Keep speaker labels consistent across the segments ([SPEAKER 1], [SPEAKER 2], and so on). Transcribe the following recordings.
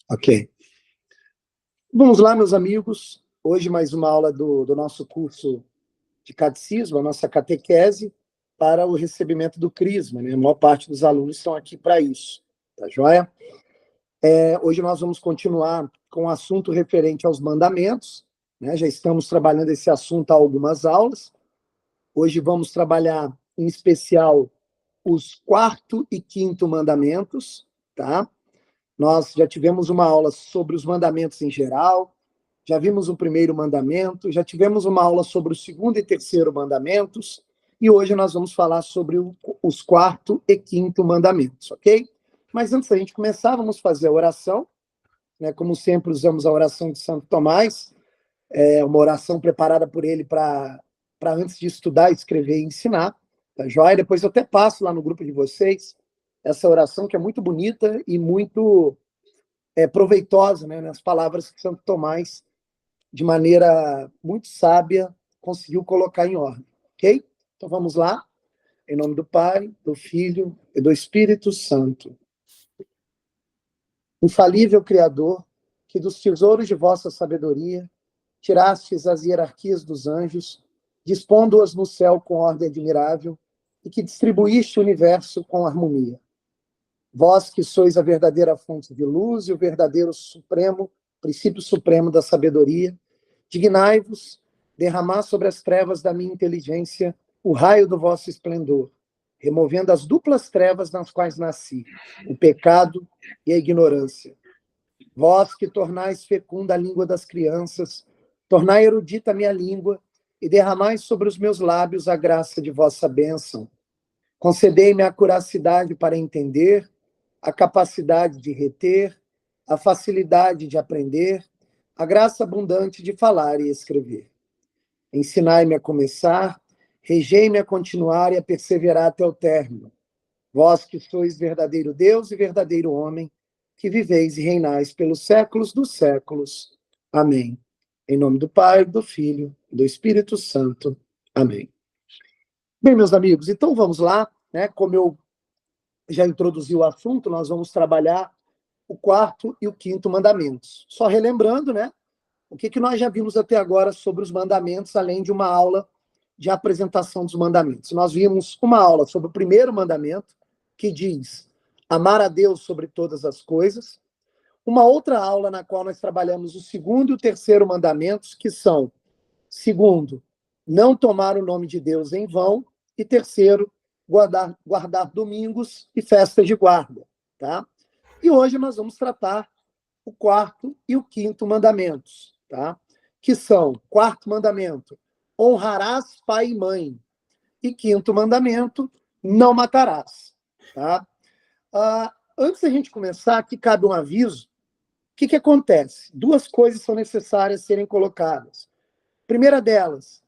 [SPEAKER 1] Ok. Vamos lá, meus amigos. Hoje mais uma aula do nosso curso de catecismo, a nossa catequese, para o recebimento do crisma, né? A maior parte dos alunos estão aqui para isso, tá joia? Hoje nós vamos continuar com o assunto referente aos mandamentos, né? Já estamos trabalhando esse assunto há algumas aulas. Hoje vamos trabalhar, em especial, os quarto e quinto mandamentos, tá? Nós já tivemos uma aula sobre os mandamentos em geral, já vimos o primeiro mandamento, já tivemos uma aula sobre o segundo e terceiro mandamentos, e hoje nós vamos falar sobre os quarto e quinto mandamentos, ok? Mas antes da gente começar, vamos fazer a oração, né? Como sempre, usamos a oração de Santo Tomás, uma oração preparada por ele para antes de estudar, escrever e ensinar, tá joia? Depois eu até passo lá no grupo de vocês essa oração que é muito bonita e muito proveitosa, né, nas palavras que Santo Tomás, de maneira muito sábia, conseguiu colocar em ordem, ok? Então vamos lá, em nome do Pai, do Filho e do Espírito Santo. Infalível Criador, que dos tesouros de vossa sabedoria tirastes as hierarquias dos anjos, dispondo-as no céu com ordem admirável, e que distribuíste o universo com harmonia. Vós que sois a verdadeira fonte de luz e o verdadeiro supremo, princípio supremo da sabedoria, dignai-vos derramar sobre as trevas da minha inteligência o raio do vosso esplendor, removendo as duplas trevas nas quais nasci, o pecado e a ignorância. Vós que tornais fecunda a língua das crianças, tornai erudita a minha língua e derramai sobre os meus lábios a graça de vossa bênção. Concedei-me a curacidade para entender, a capacidade de reter, a facilidade de aprender, a graça abundante de falar e escrever. Ensinai-me a começar, regei-me a continuar e a perseverar até o término. Vós que sois verdadeiro Deus e verdadeiro homem, que viveis e reinais pelos séculos dos séculos. Amém. Em nome do Pai, do Filho e do Espírito Santo. Amém. Bem, meus amigos, então vamos lá, né? Como eu já introduzi o assunto, nós vamos trabalhar o quarto e o quinto mandamentos. Só relembrando, né? O que nós já vimos até agora sobre os mandamentos, além de uma aula de apresentação dos mandamentos. Nós vimos uma aula sobre o primeiro mandamento, que diz amar a Deus sobre todas as coisas. Uma outra aula na qual nós trabalhamos o segundo e o terceiro mandamentos, que são, segundo, não tomar o nome de Deus em vão, e terceiro, guardar domingos e festas de guarda, tá? E hoje nós vamos tratar o quarto e o quinto mandamentos, tá? Que são, quarto mandamento, honrarás pai e mãe, e quinto mandamento, não matarás, tá? Antes da gente começar, aqui cabe um aviso. O que acontece? Duas coisas são necessárias serem colocadas. Primeira delas,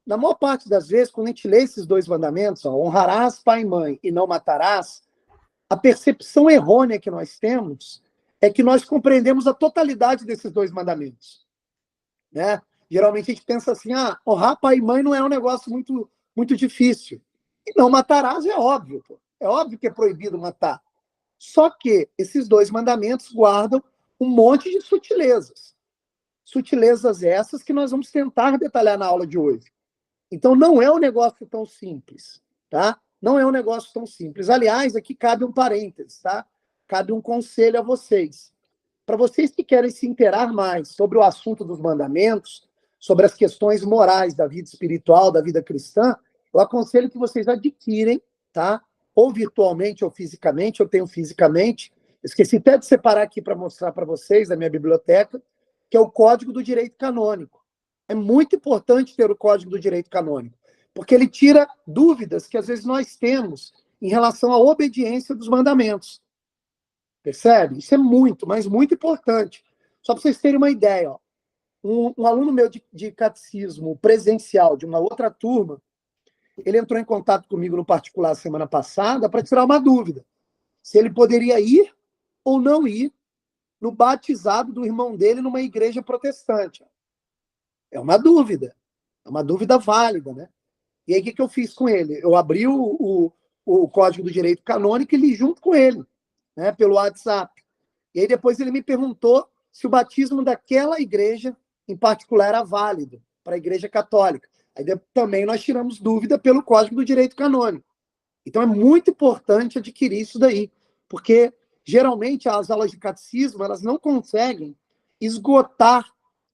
[SPEAKER 1] na maior parte das vezes, quando a gente lê esses dois mandamentos, honrarás pai e mãe e não matarás, a percepção errônea que nós temos é que nós compreendemos a totalidade desses dois mandamentos, né? Geralmente a gente pensa assim, honrar pai e mãe não é um negócio muito, muito difícil. E não matarás é óbvio, pô. É óbvio que é proibido matar. Só que esses dois mandamentos guardam um monte de sutilezas. Sutilezas essas que nós vamos tentar detalhar na aula de hoje. Então, não é um negócio tão simples, tá? Não é um negócio tão simples. Aliás, aqui cabe um parênteses, tá? Cabe um conselho a vocês. Para vocês que querem se inteirar mais sobre o assunto dos mandamentos, sobre as questões morais da vida espiritual, da vida cristã, eu aconselho que vocês adquirem, tá? Ou virtualmente ou fisicamente, eu tenho fisicamente, esqueci até de separar aqui para mostrar para vocês, da minha biblioteca, que é o Código do Direito Canônico. É muito importante ter o Código do Direito Canônico, porque ele tira dúvidas que às vezes nós temos em relação à obediência dos mandamentos. Percebe? Isso é muito, mas muito importante. Só para vocês terem uma ideia, ó. Um aluno meu de catecismo presencial, de uma outra turma, ele entrou em contato comigo no particular semana passada para tirar uma dúvida. Se ele poderia ir ou não ir no batizado do irmão dele numa igreja protestante. É uma dúvida válida, né? E aí, o que eu fiz com ele? Eu abri o Código do Direito Canônico e li junto com ele, né, pelo WhatsApp. E aí depois ele me perguntou se o batismo daquela igreja, em particular, era válido para a igreja católica. Aí também nós tiramos dúvida pelo Código do Direito Canônico. Então é muito importante adquirir isso daí, porque geralmente as aulas de catecismo elas não conseguem esgotar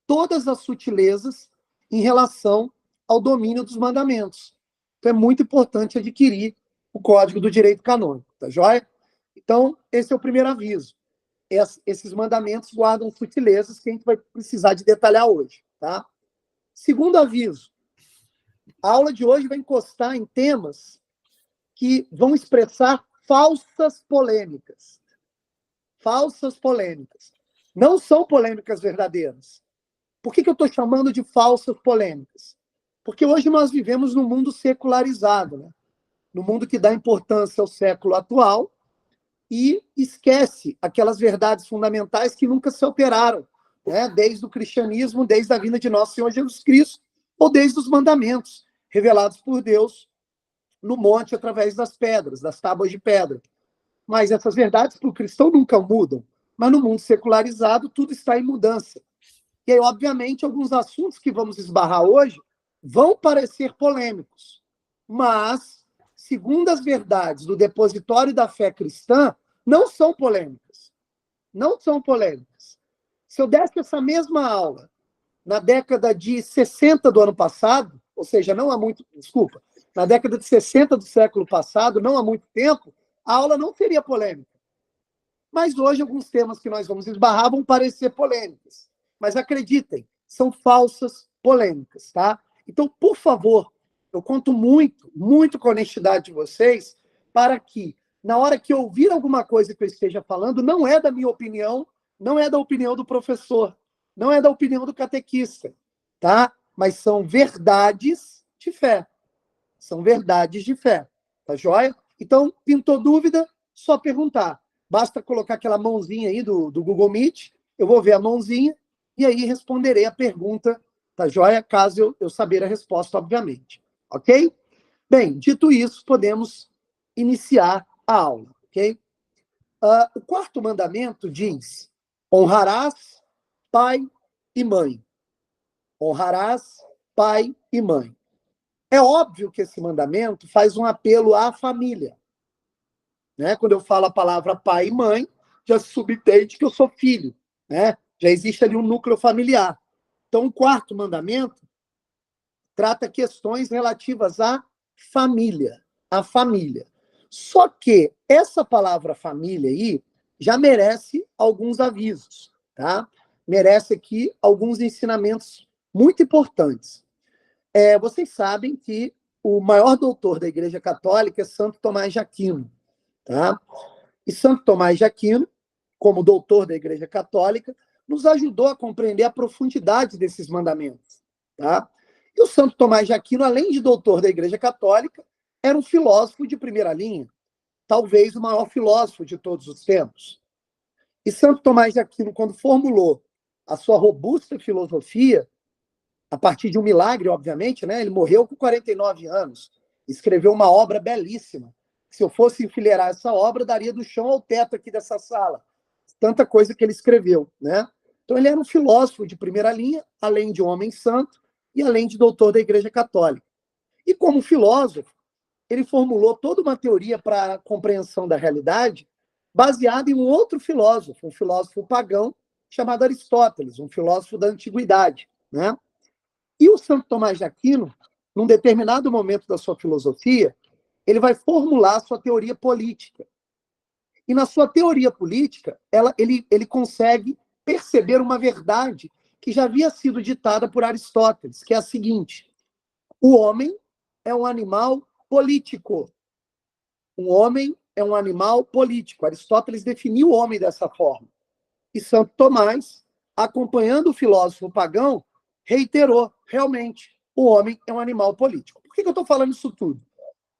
[SPEAKER 1] todas as sutilezas em relação ao domínio dos mandamentos. Então é muito importante adquirir o Código do Direito Canônico, tá joia? Então, esse é o primeiro aviso. Esses mandamentos guardam sutilezas que a gente vai precisar de detalhar hoje, tá? Segundo aviso, a aula de hoje vai encostar em temas que vão expressar falsas polêmicas. Falsas polêmicas. Não são polêmicas verdadeiras. Por que eu estou chamando de falsas polêmicas? Porque hoje nós vivemos num mundo secularizado, né? No mundo que dá importância ao século atual e esquece aquelas verdades fundamentais que nunca se alteraram, né? Desde o cristianismo, desde a vinda de nosso Senhor Jesus Cristo, ou desde os mandamentos revelados por Deus no monte através das pedras, das tábuas de pedra. Mas essas verdades para o cristão nunca mudam. Mas no mundo secularizado, tudo está em mudança. E aí, obviamente, alguns assuntos que vamos esbarrar hoje vão parecer polêmicos. Mas, segundo as verdades do depositório da fé cristã, não são polêmicas. Não são polêmicas. Se eu desse essa mesma aula na década de 60 do ano passado, ou seja, não há muito, desculpa, na década de 60 do século passado, não há muito tempo, a aula não seria polêmica. Mas hoje, alguns temas que nós vamos esbarrar vão parecer polêmicos. Mas acreditem, são falsas polêmicas, tá? Então, por favor, eu conto muito, muito com a honestidade de vocês, para que, na hora que eu ouvir alguma coisa que eu esteja falando, não é da minha opinião, não é da opinião do professor, não é da opinião do catequista, tá? Mas são verdades de fé. São verdades de fé, tá joia? Então, pintou dúvida, só perguntar. Basta colocar aquela mãozinha aí do Google Meet, eu vou ver a mãozinha, e aí responderei a pergunta, tá joia? Caso eu saber a resposta, obviamente. Ok? Bem, dito isso, podemos iniciar a aula, ok? O quarto mandamento diz: honrarás pai e mãe. Honrarás pai e mãe. É óbvio que esse mandamento faz um apelo à família. Né? Quando eu falo a palavra pai e mãe, já se subentende que eu sou filho. Né? Já existe ali um núcleo familiar. Então, o quarto mandamento trata questões relativas à família. À família. Só que essa palavra família aí já merece alguns avisos. Tá? Merece aqui alguns ensinamentos muito importantes. Vocês sabem que o maior doutor da Igreja Católica é Santo Tomás de Aquino. Tá? E Santo Tomás de Aquino, como doutor da Igreja Católica, nos ajudou a compreender a profundidade desses mandamentos. Tá? E o Santo Tomás de Aquino, além de doutor da Igreja Católica, era um filósofo de primeira linha, talvez o maior filósofo de todos os tempos. E Santo Tomás de Aquino, quando formulou a sua robusta filosofia, a partir de um milagre, obviamente, né? Ele morreu com 49 anos, escreveu uma obra belíssima. Se eu fosse enfileirar essa obra, daria do chão ao teto aqui dessa sala. Tanta coisa que ele escreveu, né? Então ele era um filósofo de primeira linha, além de um homem santo e além de doutor da Igreja Católica. E como filósofo, ele formulou toda uma teoria para a compreensão da realidade, baseada em um outro filósofo, um filósofo pagão chamado Aristóteles, um filósofo da antiguidade, né? E o Santo Tomás de Aquino, num determinado momento da sua filosofia, ele vai formular a sua teoria política. E na sua teoria política, ele consegue perceber uma verdade que já havia sido ditada por Aristóteles, que é a seguinte: o homem é um animal político. O homem é um animal político. Aristóteles definiu o homem dessa forma. E Santo Tomás, acompanhando o filósofo pagão, reiterou, realmente, o homem é um animal político. Por que eu estou falando isso tudo?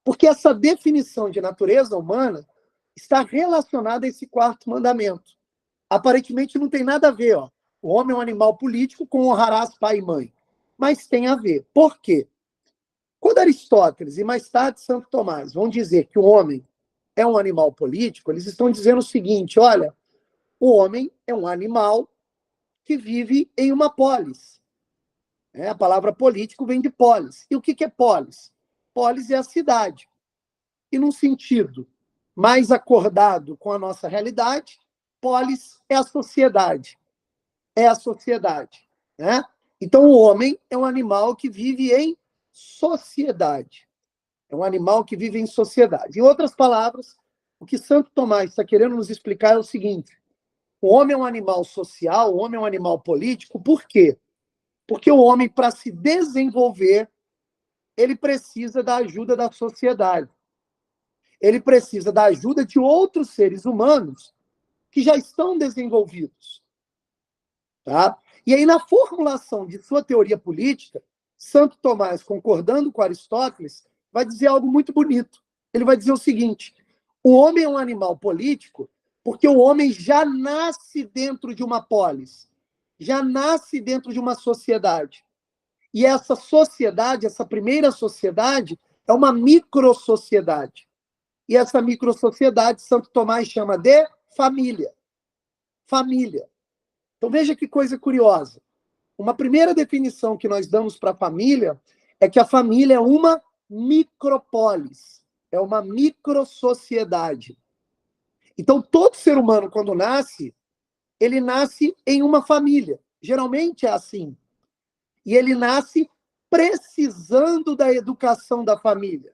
[SPEAKER 1] Porque essa definição de natureza humana está relacionada a esse quarto mandamento. Aparentemente não tem nada a ver, ó. O homem é um animal político com honrarás pai e mãe. Mas tem a ver. Por quê? Quando Aristóteles e mais tarde Santo Tomás vão dizer que o homem é um animal político, eles estão dizendo o seguinte: olha, O homem é um animal que vive em uma polis. A palavra político vem de polis. E o que é polis? Polis é a cidade. E num sentido mais acordado com a nossa realidade, polis é a sociedade. É a sociedade. Né? Então, o homem é um animal que vive em sociedade. É um animal que vive em sociedade. Em outras palavras, o que Santo Tomás está querendo nos explicar é o seguinte: o homem é um animal social, o homem é um animal político. Por quê? Porque o homem, para se desenvolver, ele precisa da ajuda da sociedade. Ele precisa da ajuda de outros seres humanos que já estão desenvolvidos. Tá? E aí, na formulação de sua teoria política, Santo Tomás, concordando com Aristóteles, vai dizer algo muito bonito. Ele vai dizer o seguinte: o homem é um animal político porque o homem já nasce dentro de uma polis, já nasce dentro de uma sociedade. E essa sociedade, essa primeira sociedade, é uma microsociedade. E essa microsociedade, Santo Tomás chama de família. Família. Então veja que coisa curiosa. Uma primeira definição que nós damos para a família é que a família é uma micropolis, é uma microsociedade. Então todo ser humano, quando nasce, ele nasce em uma família. Geralmente é assim. E ele nasce precisando da educação da família.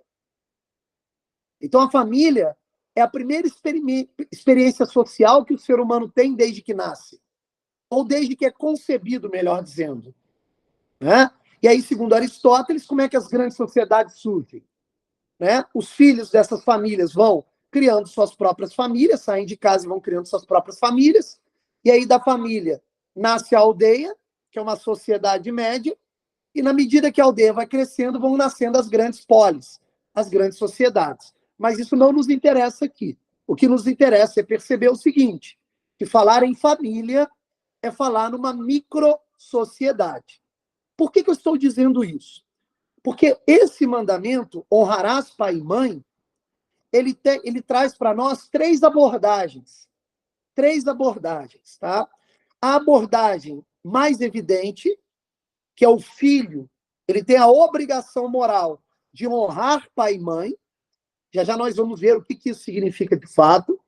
[SPEAKER 1] Então, a família é a primeira experiência social que o ser humano tem desde que nasce. Ou desde que é concebido, melhor dizendo. Né? E aí, segundo Aristóteles, como é que as grandes sociedades surgem? Né? Os filhos dessas famílias vão criando suas próprias famílias, saem de casa e vão criando suas próprias famílias. E aí, da família, nasce a aldeia, que é uma sociedade média, e na medida que a aldeia vai crescendo, vão nascendo as grandes polis, as grandes sociedades. Mas isso não nos interessa aqui. O que nos interessa é perceber o seguinte, que falar em família é falar numa microsociedade. Por que eu estou dizendo isso? Porque esse mandamento, honrarás pai e mãe, ele traz para nós três abordagens. Três abordagens, tá? A abordagem mais evidente, que é o filho, ele tem a obrigação moral de honrar pai e mãe. Já já nós vamos ver o que isso significa de fato,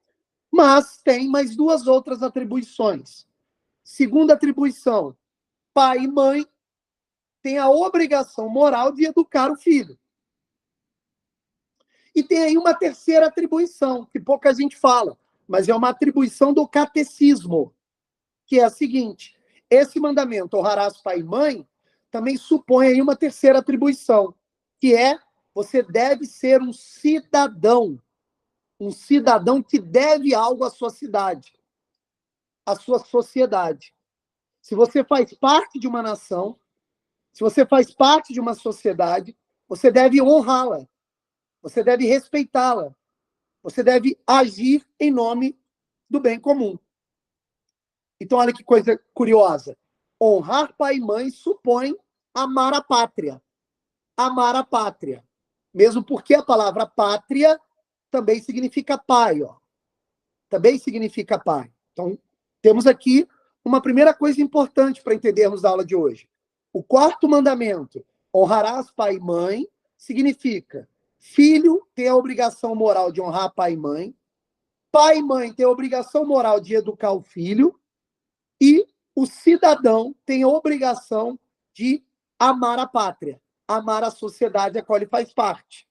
[SPEAKER 1] mas tem mais duas outras atribuições. Segunda atribuição, pai e mãe têm a obrigação moral de educar o filho. E tem aí uma terceira atribuição, que pouca gente fala, mas é uma atribuição do catecismo, que é a seguinte: esse mandamento, honrarás pai e mãe, também supõe aí uma terceira atribuição, que é você deve ser um cidadão que deve algo à sua cidade, à sua sociedade. Se você faz parte de uma nação, se você faz parte de uma sociedade, você deve honrá-la, você deve respeitá-la, você deve agir em nome do bem comum. Então, olha que coisa curiosa. Honrar pai e mãe supõe amar a pátria. Amar a pátria. Mesmo porque a palavra pátria também significa pai, ó. Também significa pai. Então, temos aqui uma primeira coisa importante para entendermos a aula de hoje. O quarto mandamento, honrarás pai e mãe, significa filho tem a obrigação moral de honrar pai e mãe tem a obrigação moral de educar o filho, e o cidadão tem a obrigação de amar a pátria, amar a sociedade a qual ele faz parte.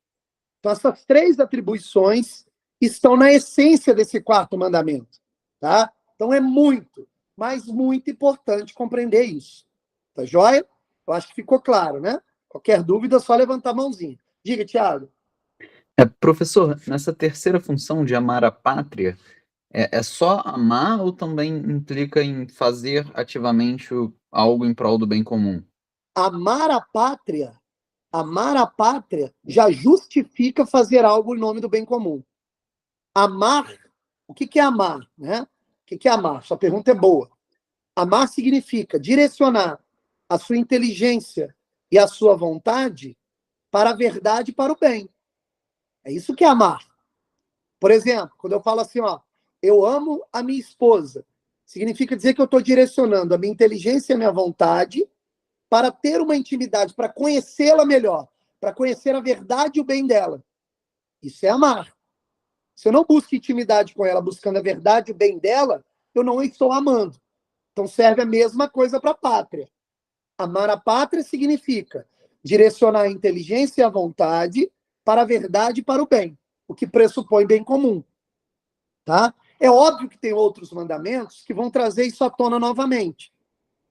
[SPEAKER 1] Então, essas três atribuições estão na essência desse quarto mandamento. Tá? Então, é muito, mas muito importante compreender isso. Tá joia? Eu acho que ficou claro, né? Qualquer dúvida, é só levantar a mãozinha. Diga, Thiago.
[SPEAKER 2] Professor, nessa terceira função de amar a pátria, é só amar ou também implica em fazer ativamente algo em prol do bem comum?
[SPEAKER 1] Amar a pátria já justifica fazer algo em nome do bem comum. Amar, o que é amar? Né? O que é amar? Sua pergunta é boa. Amar significa direcionar a sua inteligência e a sua vontade para a verdade e para o bem. É isso que é amar. Por exemplo, quando eu falo assim, ó, eu amo a minha esposa, Significa dizer que eu estou direcionando a minha inteligência e a minha vontade para ter uma intimidade, para conhecê-la melhor, para conhecer a verdade e o bem dela. Isso é amar. Se eu não busco intimidade com ela, buscando a verdade e o bem dela, eu não estou amando. Então serve a mesma coisa para a pátria. Amar a pátria significa direcionar a inteligência e a vontade para a verdade e para o bem, o que pressupõe bem comum. Tá? É óbvio que tem outros mandamentos que vão trazer isso à tona novamente.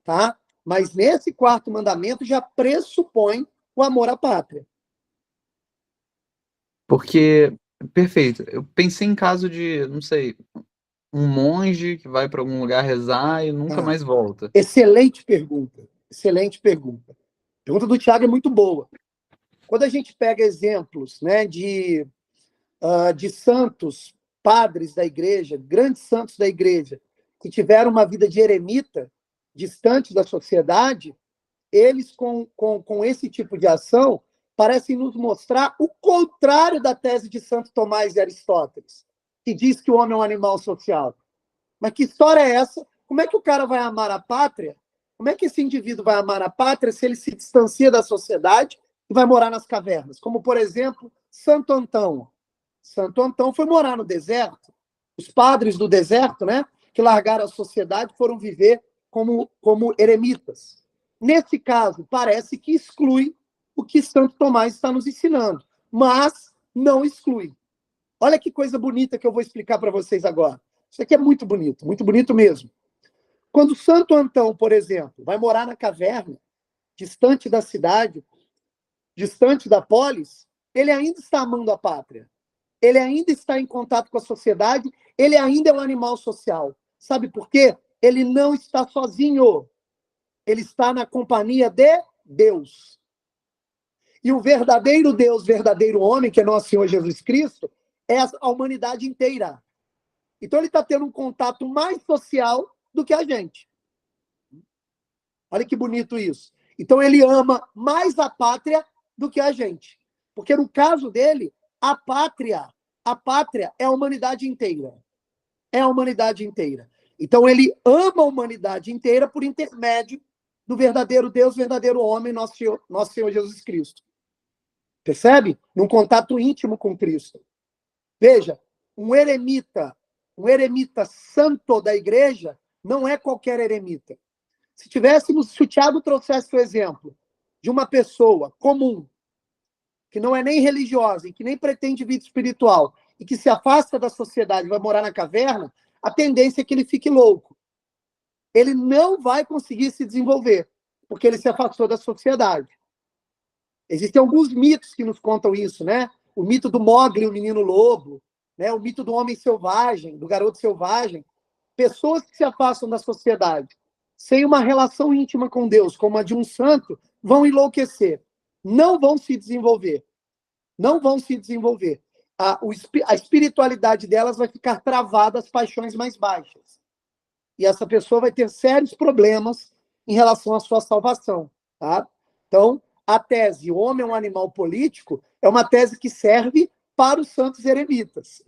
[SPEAKER 1] Tá? Mas nesse quarto mandamento já pressupõe o amor à pátria.
[SPEAKER 2] Porque, perfeito, eu pensei em caso de, não sei, um monge que vai para algum lugar rezar e nunca mais volta.
[SPEAKER 1] Excelente pergunta. Excelente pergunta. A pergunta do Tiago é muito boa. Quando a gente pega exemplos, né, de santos, padres da igreja, grandes santos da igreja, que tiveram uma vida de eremita, distante da sociedade, eles, com esse tipo de ação, parecem nos mostrar o contrário da tese de Santo Tomás e Aristóteles, que diz que o homem é um animal social. Mas que história é essa? Como é que o cara vai amar a pátria? Como é que esse indivíduo vai amar a pátria se ele se distancia da sociedade e vai morar nas cavernas? Como, por exemplo, Santo Antão. Santo Antão foi morar no deserto. Os padres do deserto, né, que largaram a sociedade, foram viver como eremitas. Nesse caso, parece que exclui o que Santo Tomás está nos ensinando, mas não exclui. Olha que coisa bonita que eu vou explicar para vocês agora. Isso aqui é muito bonito mesmo. Quando Santo Antão, por exemplo, vai morar na caverna, distante da cidade, distante da polis, ele ainda está amando a pátria. Ele ainda está em contato com a sociedade, ele ainda é um animal social. Sabe por quê? Ele não está sozinho. Ele está na companhia de Deus. E o verdadeiro Deus, verdadeiro homem, que é nosso Senhor Jesus Cristo, é a humanidade inteira. Então ele está tendo um contato mais social do que a gente. Olha que bonito isso. Então ele ama mais a pátria do que a gente. Porque no caso dele, a pátria é a humanidade inteira. É a humanidade inteira. Então ele ama a humanidade inteira por intermédio do verdadeiro Deus, verdadeiro homem, nosso Senhor Jesus Cristo. Percebe? Num contato íntimo com Cristo. Veja, um eremita santo da igreja não é qualquer eremita. Se o Tiago trouxesse o exemplo de uma pessoa comum, que não é nem religiosa e que nem pretende vida espiritual, e que se afasta da sociedade e vai morar na caverna, a tendência é que ele fique louco. Ele não vai conseguir se desenvolver, porque ele se afastou da sociedade. Existem alguns mitos que nos contam isso, né? O mito do Mowgli, o menino lobo, né? O mito do homem selvagem, do garoto selvagem. Pessoas que se afastam da sociedade, sem uma relação íntima com Deus, como a de um santo, vão enlouquecer. Não vão se desenvolver. Não vão se desenvolver. A espiritualidade delas vai ficar travada às paixões mais baixas. E essa pessoa vai ter sérios problemas em relação à sua salvação. Tá? Então, a tese "o homem é um animal político" é uma tese que serve para os santos eremitas.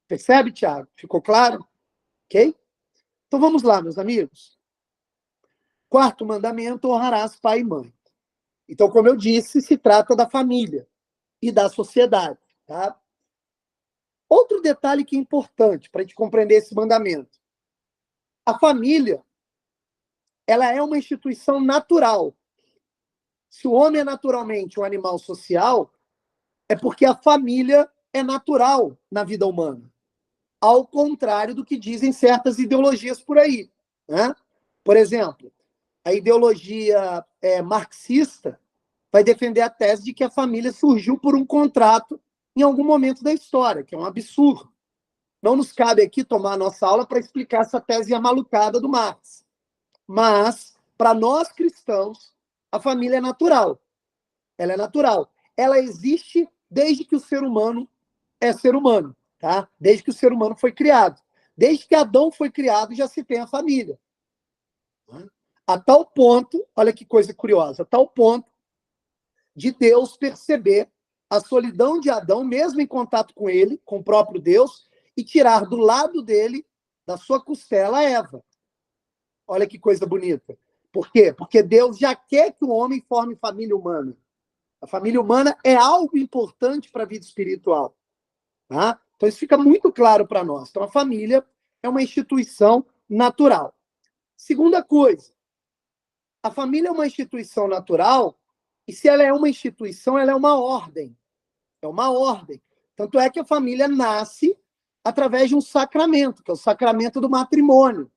[SPEAKER 1] Percebe, Tiago? Ficou claro? Ok? Então vamos lá, meus amigos. Quarto mandamento: honrarás pai e mãe. Então, como eu disse, se trata da família e da sociedade. Tá? Outro detalhe que é importante para a gente compreender esse mandamento. A família, ela é uma instituição natural. Se o homem é naturalmente um animal social, é porque a família é natural na vida humana. Ao contrário do que dizem certas ideologias por aí. Né? Por exemplo, a ideologia marxista vai defender a tese de que a família surgiu por um contrato em algum momento da história, que é um absurdo. Não nos cabe aqui tomar a nossa aula para explicar essa tese amalucada do Marx. Mas, para nós cristãos, a família é natural. Ela é natural. Ela existe desde que o ser humano é ser humano. Tá? Desde que o ser humano foi criado. Desde que Adão foi criado, já se tem a família. A tal ponto, olha que coisa curiosa, a tal ponto de Deus perceber a solidão de Adão, mesmo em contato com ele, com o próprio Deus, e tirar do lado dele, da sua costela, Eva. Olha que coisa bonita. Por quê? Porque Deus já quer que o homem forme família humana. A família humana é algo importante para a vida espiritual. Tá? Então, isso fica muito claro para nós. Então, a família é uma instituição natural. Segunda coisa, a família é uma instituição natural, e se ela é uma instituição, ela é uma ordem. É uma ordem. Tanto é que a família nasce através de um sacramento, que é o sacramento do matrimônio.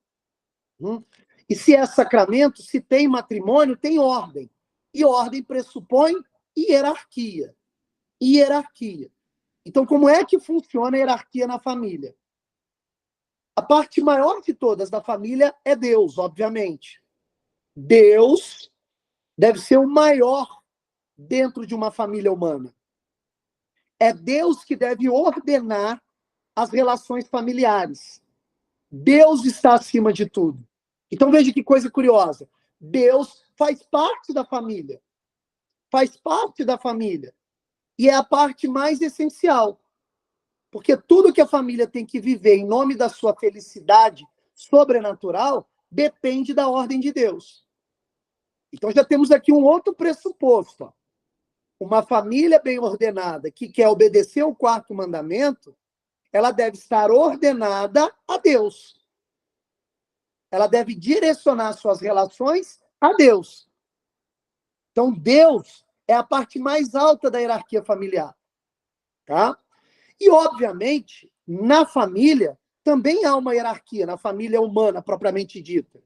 [SPEAKER 1] E se é sacramento, se tem matrimônio, tem ordem. E ordem pressupõe hierarquia. Hierarquia. Então, como é que funciona a hierarquia na família? A parte maior de todas da família é Deus, obviamente. Deus deve ser o maior dentro de uma família humana. É Deus que deve ordenar as relações familiares. Deus está acima de tudo. Então, veja que coisa curiosa. Deus faz parte da família. Faz parte da família. E é a parte mais essencial. Porque tudo que a família tem que viver em nome da sua felicidade sobrenatural depende da ordem de Deus. Então, já temos aqui um outro pressuposto. Uma família bem ordenada que quer obedecer o quarto mandamento, ela deve estar ordenada a Deus. Ela deve direcionar suas relações a Deus. Então, Deus é a parte mais alta da hierarquia familiar. Tá? E, obviamente, na família, também há uma hierarquia, na família humana, propriamente dita.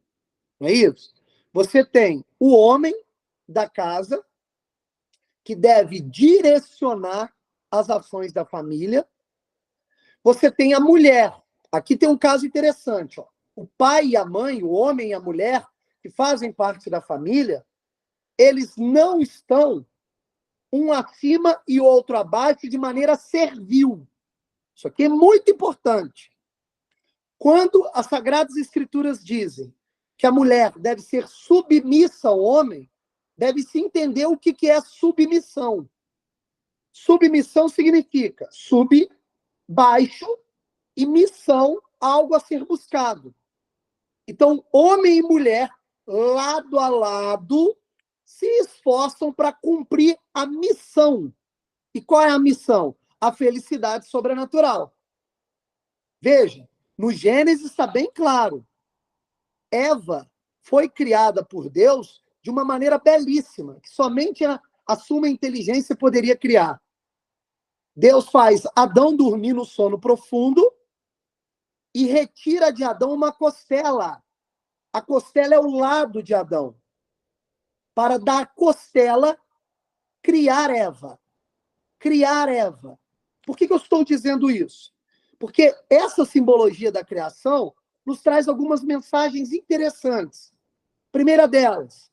[SPEAKER 1] Não é isso? Você tem o homem da casa, que deve direcionar as ações da família. Você tem a mulher. Aqui tem um caso interessante. Ó. O pai e a mãe, o homem e a mulher, que fazem parte da família, eles não estão um acima e outro abaixo de maneira servil. Isso aqui é muito importante. Quando as Sagradas Escrituras dizem que a mulher deve ser submissa ao homem, deve-se entender o que é submissão. Submissão significa sub, baixo, e missão, algo a ser buscado. Então, homem e mulher, lado a lado, se esforçam para cumprir a missão. E qual é a missão? A felicidade sobrenatural. Veja, no Gênesis está bem claro. Eva foi criada por Deus de uma maneira belíssima, que somente a suma inteligência poderia criar. Deus faz Adão dormir no sono profundo e retira de Adão uma costela. A costela é o lado de Adão. Para da costela criar Eva. Criar Eva. Por que eu estou dizendo isso? Porque essa simbologia da criação nos traz algumas mensagens interessantes. Primeira delas,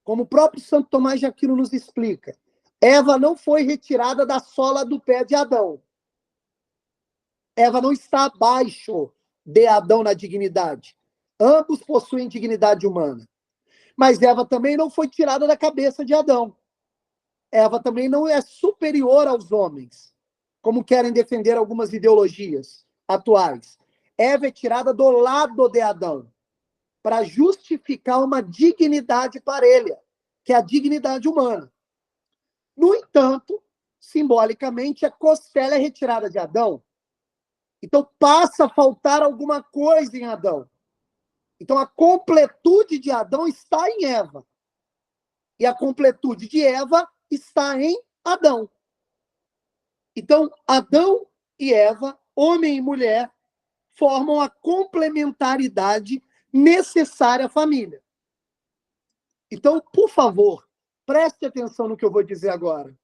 [SPEAKER 1] como o próprio Santo Tomás de Aquino nos explica, Eva não foi retirada da sola do pé de Adão. Eva não está abaixo de Adão na dignidade. Ambos possuem dignidade humana. Mas Eva também não foi tirada da cabeça de Adão. Eva também não é superior aos homens, como querem defender algumas ideologias atuais. Eva é tirada do lado de Adão, para justificar uma dignidade parelha, que é a dignidade humana. No entanto, simbolicamente, a costela é retirada de Adão. Então, passa a faltar alguma coisa em Adão. Então, a completude de Adão está em Eva. E a completude de Eva está em Adão. Então, Adão e Eva, homem e mulher, formam a complementaridade necessária à família. Então, por favor, preste atenção no que eu vou dizer agora.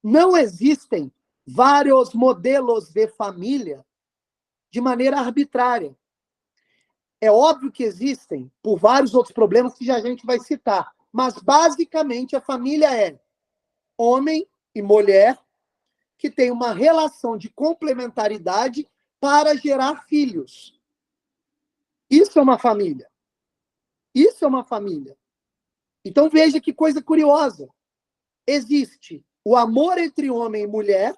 [SPEAKER 1] Não existem vários modelos de família de maneira arbitrária. É óbvio que existem, por vários outros problemas que já a gente vai citar, mas basicamente a família é homem e mulher que tem uma relação de complementaridade para gerar filhos. Isso é uma família. Isso é uma família. Então veja que coisa curiosa. Existe o amor entre homem e mulher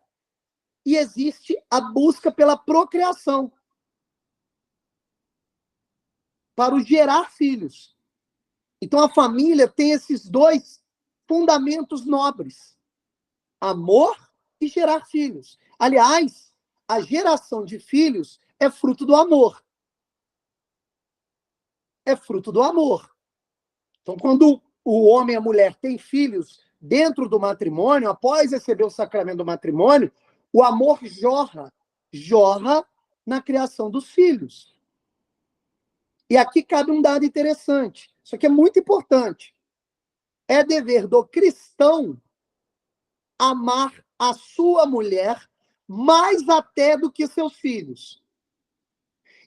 [SPEAKER 1] e existe a busca pela procriação. para o gerar filhos. Então, a família tem esses dois fundamentos nobres: amor e gerar filhos. Aliás, a geração de filhos é fruto do amor. É fruto do amor. Então, quando o homem e a mulher têm filhos dentro do matrimônio, após receber o sacramento do matrimônio, o amor jorra na criação dos filhos. E aqui cabe um dado interessante. Isso aqui é muito importante. É dever do cristão amar a sua mulher mais até do que seus filhos.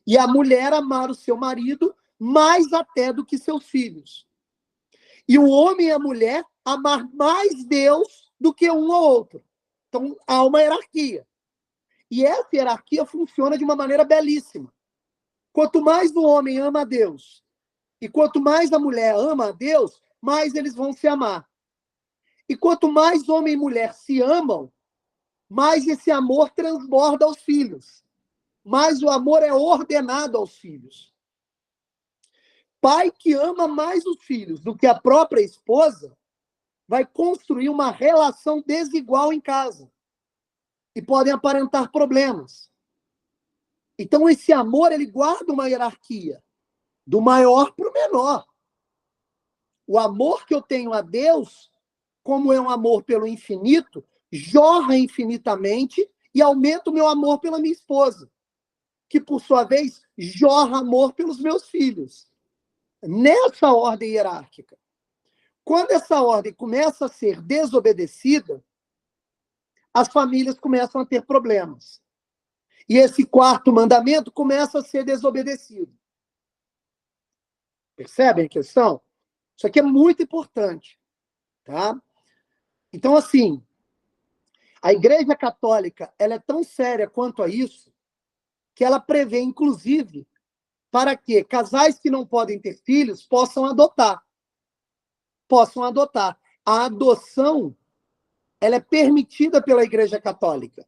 [SPEAKER 1] E a mulher amar o seu marido mais até do que seus filhos. E o homem e a mulher amar mais Deus do que um ou outro. Então, há uma hierarquia. E essa hierarquia funciona de uma maneira belíssima. Quanto mais o homem ama a Deus, e quanto mais a mulher ama a Deus, mais eles vão se amar. E quanto mais homem e mulher se amam, mais esse amor transborda aos filhos. Mais o amor é ordenado aos filhos. Pai que ama mais os filhos do que a própria esposa vai construir uma relação desigual em casa. E podem aparentar problemas. Então, esse amor, ele guarda uma hierarquia. Do maior para o menor. O amor que eu tenho a Deus, como é um amor pelo infinito, jorra infinitamente e aumenta o meu amor pela minha esposa, que, por sua vez, jorra amor pelos meus filhos. Nessa ordem hierárquica. Quando essa ordem começa a ser desobedecida, as famílias começam a ter problemas. E esse quarto mandamento começa a ser desobedecido. Percebem a questão? Isso aqui é muito importante. Tá? Então, assim, a Igreja Católica ela é tão séria quanto a isso que ela prevê, inclusive, para que casais que não podem ter filhos possam adotar. Possam adotar. A adoção ela é permitida pela Igreja Católica.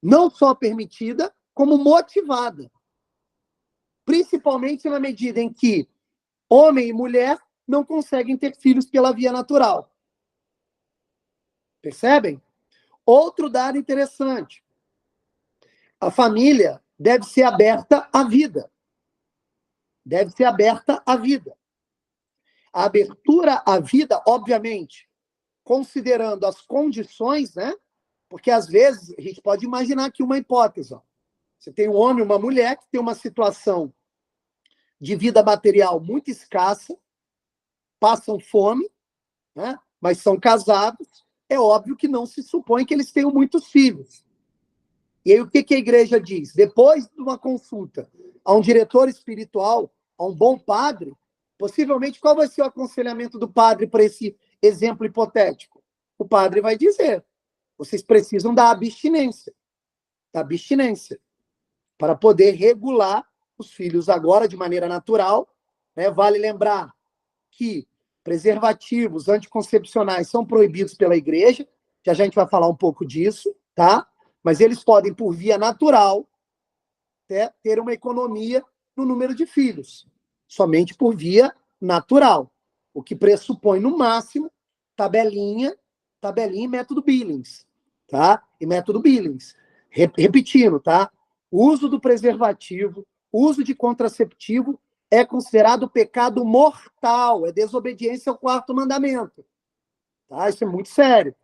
[SPEAKER 1] Não só permitida, como motivada. Principalmente na medida em que homem e mulher não conseguem ter filhos pela via natural. Percebem? Outro dado interessante. A família deve ser aberta à vida. Deve ser aberta à vida. A abertura à vida, obviamente, considerando as condições, né? Porque, às vezes, a gente pode imaginar aqui uma hipótese. Ó. Você tem um homem e uma mulher que tem uma situação de vida material muito escassa, passam fome, né? Mas são casados. É óbvio que não se supõe que eles tenham muitos filhos. E aí, o que a igreja diz? Depois de uma consulta a um diretor espiritual, a um bom padre, possivelmente, qual vai ser o aconselhamento do padre para esse exemplo hipotético? O padre vai dizer, vocês precisam da abstinência, para poder regular os filhos agora de maneira natural. Né? Vale lembrar que preservativos anticoncepcionais são proibidos pela igreja, já a gente vai falar um pouco disso, tá? Mas eles podem, por via natural, ter uma economia no número de filhos, somente por via natural, o que pressupõe, no máximo, tabelinha e método Billings, tá? E método Billings. Repetindo, tá? O uso do preservativo, uso de contraceptivo é considerado pecado mortal, é desobediência ao quarto mandamento. Tá? Isso é muito sério.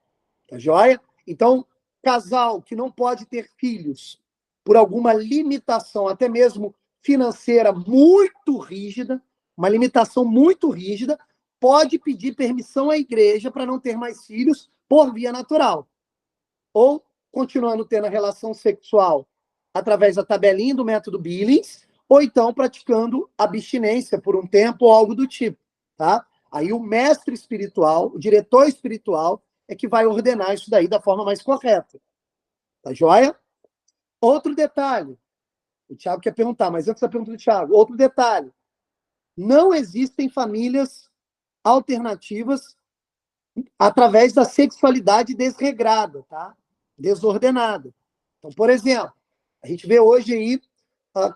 [SPEAKER 1] Tá joia? Então, casal que não pode ter filhos por alguma limitação, até mesmo financeira, muito rígida, uma limitação muito rígida, pode pedir permissão à igreja para não ter mais filhos por via natural. Ou continuando tendo a relação sexual através da tabelinha do método Billings, ou então praticando abstinência por um tempo ou algo do tipo. Tá? Aí o mestre espiritual, o diretor espiritual, é que vai ordenar isso daí da forma mais correta. Tá joia? Outro detalhe. O Thiago quer perguntar, mas antes da pergunta do Thiago, outro detalhe. Não existem famílias alternativas através da sexualidade desregrada, tá? Desordenada. Então, por exemplo, a gente vê hoje aí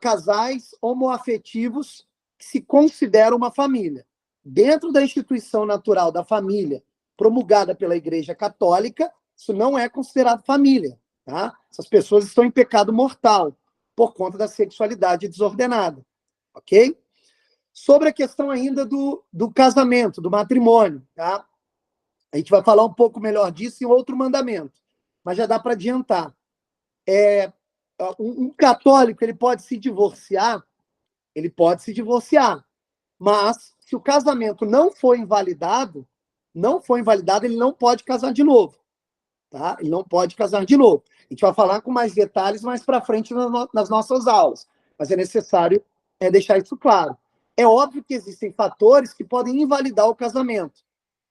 [SPEAKER 1] casais homoafetivos que se consideram uma família. Dentro da instituição natural da família, promulgada pela Igreja Católica, isso não é considerado família. Tá? Essas pessoas estão em pecado mortal por conta da sexualidade desordenada. Ok? Sobre a questão ainda do casamento, do matrimônio. Tá? A gente vai falar um pouco melhor disso em outro mandamento, mas já dá para adiantar. Um católico, ele pode se divorciar, mas se o casamento não for invalidado, ele não pode casar de novo. Tá? Ele não pode casar de novo. A gente vai falar com mais detalhes mais para frente nas nossas aulas, mas é necessário deixar isso claro. É óbvio que existem fatores que podem invalidar o casamento.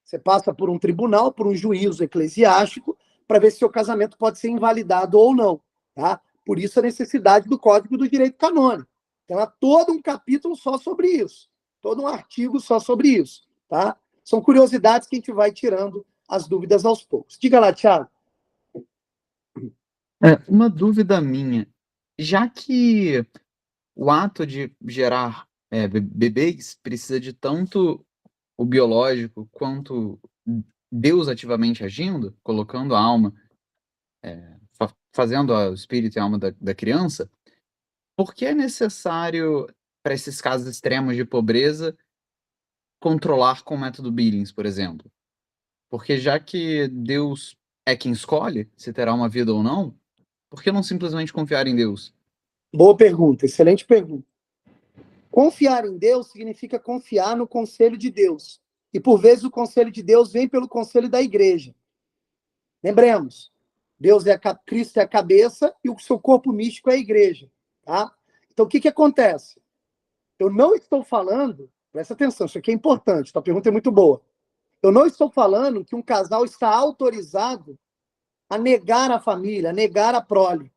[SPEAKER 1] Você passa por um tribunal, por um juízo eclesiástico, para ver se seu casamento pode ser invalidado ou não. Tá? Por isso a necessidade do Código do Direito Canônico. Então, há todo um capítulo só sobre isso, todo um artigo só sobre isso. Tá? São curiosidades que a gente vai tirando as dúvidas aos poucos. Diga lá, Thiago.
[SPEAKER 2] Uma dúvida minha. Já que o ato de gerar bebês precisa de tanto o biológico quanto Deus ativamente agindo, colocando a alma, fazendo o espírito e a alma da criança, por que é necessário, para esses casos extremos de pobreza, controlar com o método Billings, por exemplo? Porque já que Deus é quem escolhe se terá uma vida ou não, por que não simplesmente confiar em Deus?
[SPEAKER 1] Boa pergunta, excelente pergunta. Confiar em Deus significa confiar no conselho de Deus. E, por vezes, o conselho de Deus vem pelo conselho da igreja. Lembremos, Cristo é a cabeça e o seu corpo místico é a igreja. Tá? Então, o que acontece? Eu não estou falando, presta atenção, isso aqui é importante, tua pergunta é muito boa. Eu não estou falando que um casal está autorizado a negar a família, a negar a prole.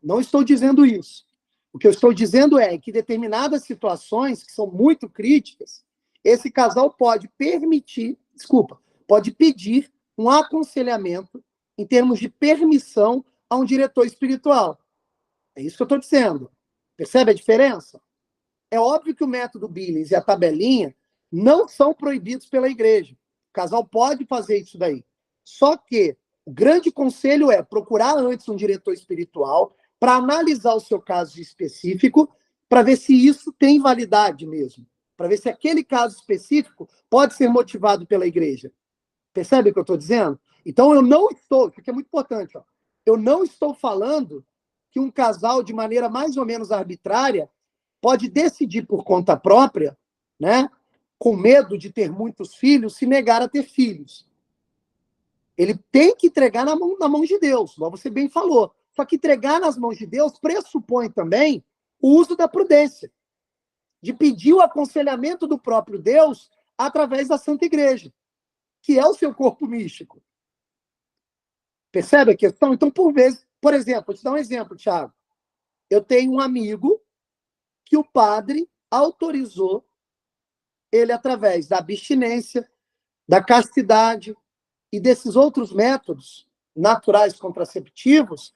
[SPEAKER 1] Não estou dizendo isso. O que eu estou dizendo é que em determinadas situações que são muito críticas, esse casal pode pedir um aconselhamento em termos de permissão a um diretor espiritual. É isso que eu estou dizendo. Percebe a diferença? É óbvio que o método Billings e a tabelinha não são proibidos pela igreja. O casal pode fazer isso daí. Só que o grande conselho é procurar antes um diretor espiritual para analisar o seu caso específico, para ver se isso tem validade mesmo. Para ver se aquele caso específico pode ser motivado pela igreja. Percebe o que eu estou dizendo? Então, isso aqui é muito importante, ó. Eu não estou falando que um casal, de maneira mais ou menos arbitrária, pode decidir por conta própria, né, com medo de ter muitos filhos, se negar a ter filhos. Ele tem que entregar na mão de Deus, como você bem falou. Só que entregar nas mãos de Deus pressupõe também o uso da prudência, de pedir o aconselhamento do próprio Deus através da Santa Igreja, que é o seu corpo místico. Percebe a questão? Então, por exemplo, vou te dar um exemplo, Thiago. Eu tenho um amigo que o padre autorizou ele, através da abstinência, da castidade e desses outros métodos naturais contraceptivos,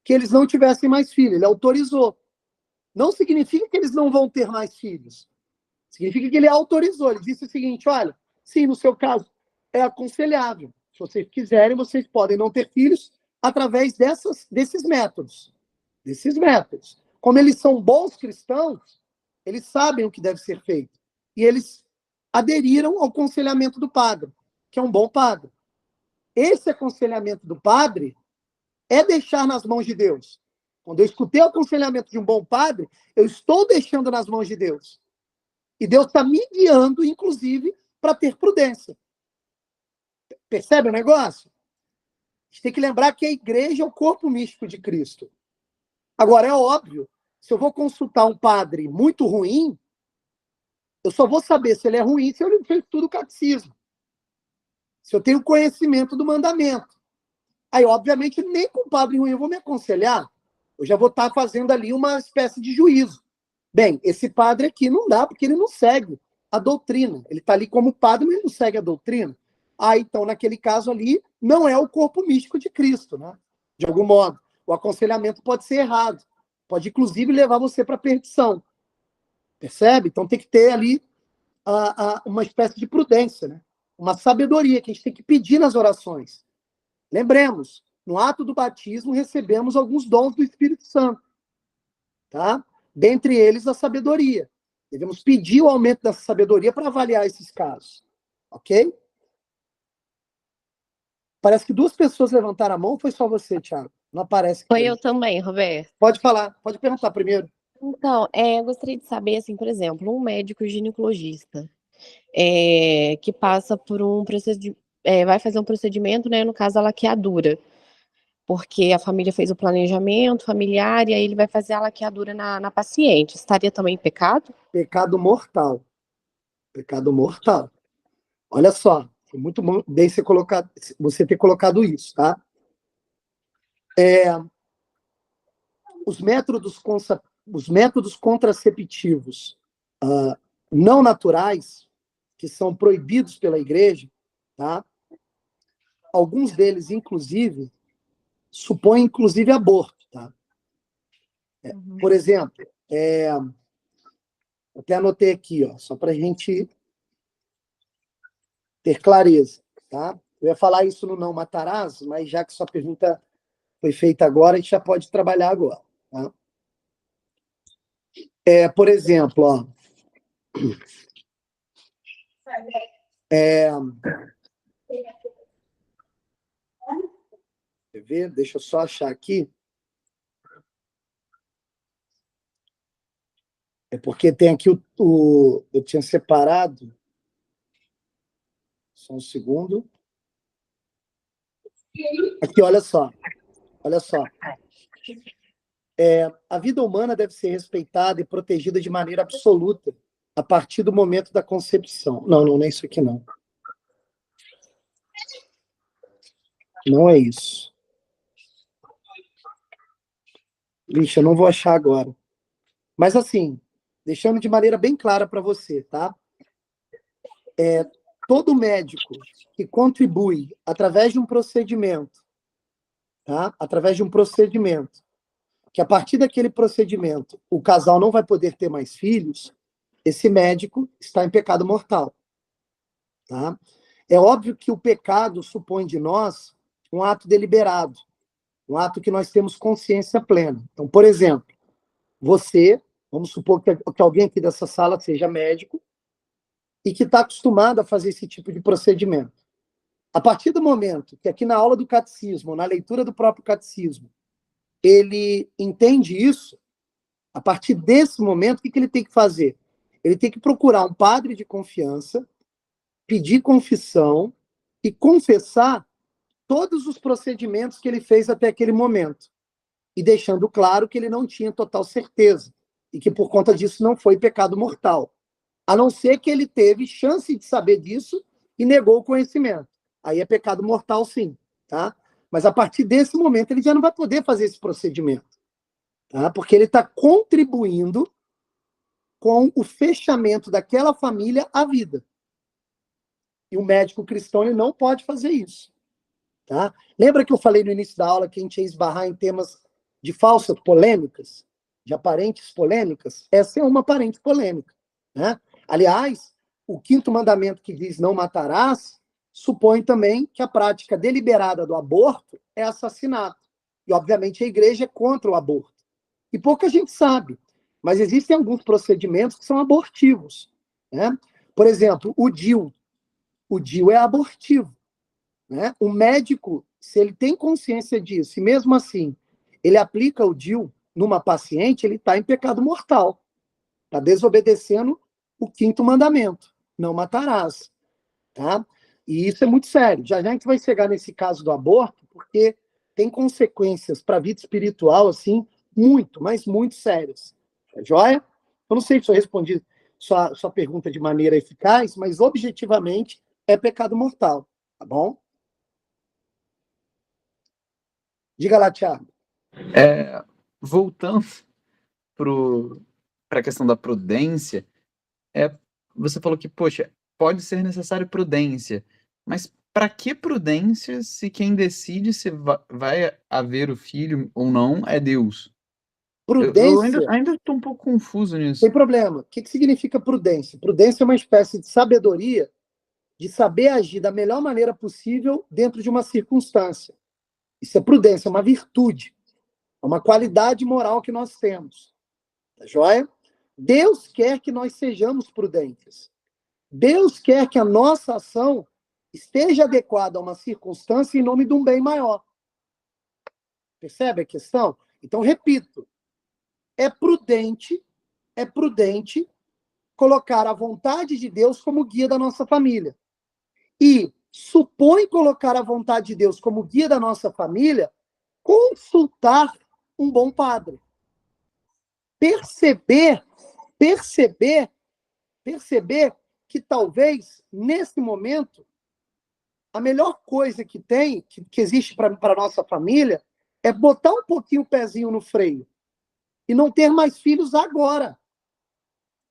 [SPEAKER 1] que eles não tivessem mais filhos. Ele autorizou. Não significa que eles não vão ter mais filhos. Significa que ele autorizou. Ele disse o seguinte, olha, sim, no seu caso, é aconselhável. Se vocês quiserem, vocês podem não ter filhos através desses métodos. Como eles são bons cristãos, eles sabem o que deve ser feito. E eles aderiram ao aconselhamento do padre, que é um bom padre. Esse aconselhamento do padre é deixar nas mãos de Deus. Quando eu escutei o aconselhamento de um bom padre, eu estou deixando nas mãos de Deus. E Deus está me guiando, inclusive, para ter prudência. Percebe o negócio? A gente tem que lembrar que a igreja é o corpo místico de Cristo. Agora, é óbvio, se eu vou consultar um padre muito ruim, eu só vou saber se ele é ruim se eu estudo o catecismo. Se eu tenho conhecimento do mandamento. Aí, obviamente, nem com o padre ruim eu vou me aconselhar. Eu já vou estar fazendo ali uma espécie de juízo. Bem, esse padre aqui não dá, porque ele não segue a doutrina. Ele está ali como padre, mas ele não segue a doutrina. Ah, então, naquele caso ali, não é o corpo místico de Cristo, né? De algum modo. O aconselhamento pode ser errado. Pode, inclusive, levar você para a perdição. Percebe? Então tem que ter ali uma espécie de prudência, né? Uma sabedoria que a gente tem que pedir nas orações. Lembremos, no ato do batismo recebemos alguns dons do Espírito Santo, tá? Dentre eles a sabedoria. Devemos pedir o aumento dessa sabedoria para avaliar esses casos, ok? Parece que 2 pessoas levantaram a mão, ou foi só você, Thiago? Não aparece aqui.
[SPEAKER 3] Foi eu também, Roberto.
[SPEAKER 1] Pode falar, pode perguntar primeiro.
[SPEAKER 3] Então, eu gostaria de saber, assim, por exemplo, um médico ginecologista que passa por um procedimento, vai fazer um procedimento, né, no caso, a laqueadura, porque a família fez o planejamento familiar e aí ele vai fazer a laqueadura na paciente. Estaria também em pecado?
[SPEAKER 1] Pecado mortal. Pecado mortal. Olha só, foi muito bem você ter colocado isso, tá? Os métodos contraceptivos não naturais, que são proibidos pela igreja, tá? Alguns deles, inclusive, supõem, inclusive, aborto, tá? Por exemplo, até anotei aqui, ó, só para a gente ter clareza, tá? Eu ia falar isso no Não Matarás, mas já que sua pergunta foi feita agora, a gente já pode trabalhar agora, tá? Por exemplo, ó, quer ver? Deixa eu só achar aqui. É porque tem aqui eu tinha separado. Só um segundo. Aqui, olha só. Olha só. A vida humana deve ser respeitada e protegida de maneira absoluta a partir do momento da concepção. Não é isso aqui, não. Não é isso. Vixe, eu não vou achar agora. Mas, assim, deixando de maneira bem clara para você, tá? Todo médico que contribui através de um procedimento, tá? Através de um procedimento, que a partir daquele procedimento o casal não vai poder ter mais filhos, esse médico está em pecado mortal, tá? É óbvio que o pecado supõe de nós um ato deliberado, um ato que nós temos consciência plena. Então, por exemplo, você, vamos supor que alguém aqui dessa sala seja médico e que está acostumado a fazer esse tipo de procedimento. A partir do momento que aqui na aula do catecismo, na leitura do próprio catecismo, ele entende isso, a partir desse momento, o que ele tem que fazer? Ele tem que procurar um padre de confiança, pedir confissão e confessar todos os procedimentos que ele fez até aquele momento, e deixando claro que ele não tinha total certeza, e que por conta disso não foi pecado mortal, a não ser que ele teve chance de saber disso e negou o conhecimento. Aí é pecado mortal, sim, tá? Mas a partir desse momento ele já não vai poder fazer esse procedimento, tá? Porque ele está contribuindo com o fechamento daquela família à vida. E o médico cristão ele não pode fazer isso, tá? Lembra que eu falei no início da aula que a gente ia esbarrar em temas de falsas polêmicas, de aparentes polêmicas? Essa é uma aparente polêmica, né? Aliás, o 5º mandamento que diz não matarás supõe também que a prática deliberada do aborto é assassinato. E, obviamente, a igreja é contra o aborto. E pouca gente sabe, mas existem alguns procedimentos que são abortivos, né? Por exemplo, o DIU. O DIU é abortivo, né? O médico, se ele tem consciência disso, e mesmo assim ele aplica o DIU numa paciente, ele está em pecado mortal. Está desobedecendo o 5º mandamento, não matarás, tá? E isso é muito sério. Já a gente vai chegar nesse caso do aborto, porque tem consequências para a vida espiritual, assim, muito, mas muito sérias. Tá joia? Eu não sei se eu respondi sua pergunta de maneira eficaz, mas objetivamente é pecado mortal, tá bom? Diga lá, Thiago.
[SPEAKER 2] Voltando para a questão da prudência, você falou que, poxa, pode ser necessário prudência, mas para que prudência se quem decide se vai haver o filho ou não é Deus? Eu
[SPEAKER 1] Prudência,
[SPEAKER 2] ainda estou um pouco confuso nisso.
[SPEAKER 1] sem problema. O que significa prudência? Prudência é uma espécie de sabedoria de saber agir da melhor maneira possível dentro de uma circunstância. Isso é prudência, é uma virtude, é uma qualidade moral que nós temos. Tá joia? Deus quer que nós sejamos prudentes. Deus quer que a nossa ação esteja adequada a uma circunstância em nome de um bem maior. Percebe a questão? Então, repito, é prudente colocar a vontade de Deus como guia da nossa família. E supõe colocar a vontade de Deus como guia da nossa família, consultar um bom padre. Perceber que talvez, nesse momento, a melhor coisa que tem, que existe para a nossa família, é botar um pouquinho o pezinho no freio e não ter mais filhos agora.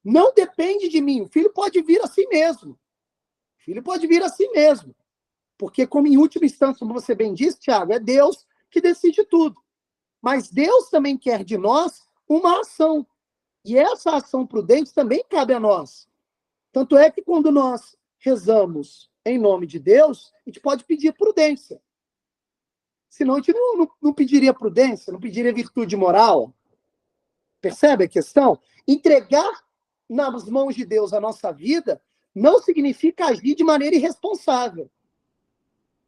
[SPEAKER 1] Não depende de mim. O filho pode vir assim mesmo. Porque, como em última instância, como você bem disse, Tiago, é Deus que decide tudo. Mas Deus também quer de nós uma ação. E essa ação prudente também cabe a nós. Tanto é que quando nós rezamos em nome de Deus, a gente pode pedir prudência. Senão a gente não pediria prudência, não pediria virtude moral. Percebe a questão? Entregar nas mãos de Deus a nossa vida não significa agir de maneira irresponsável.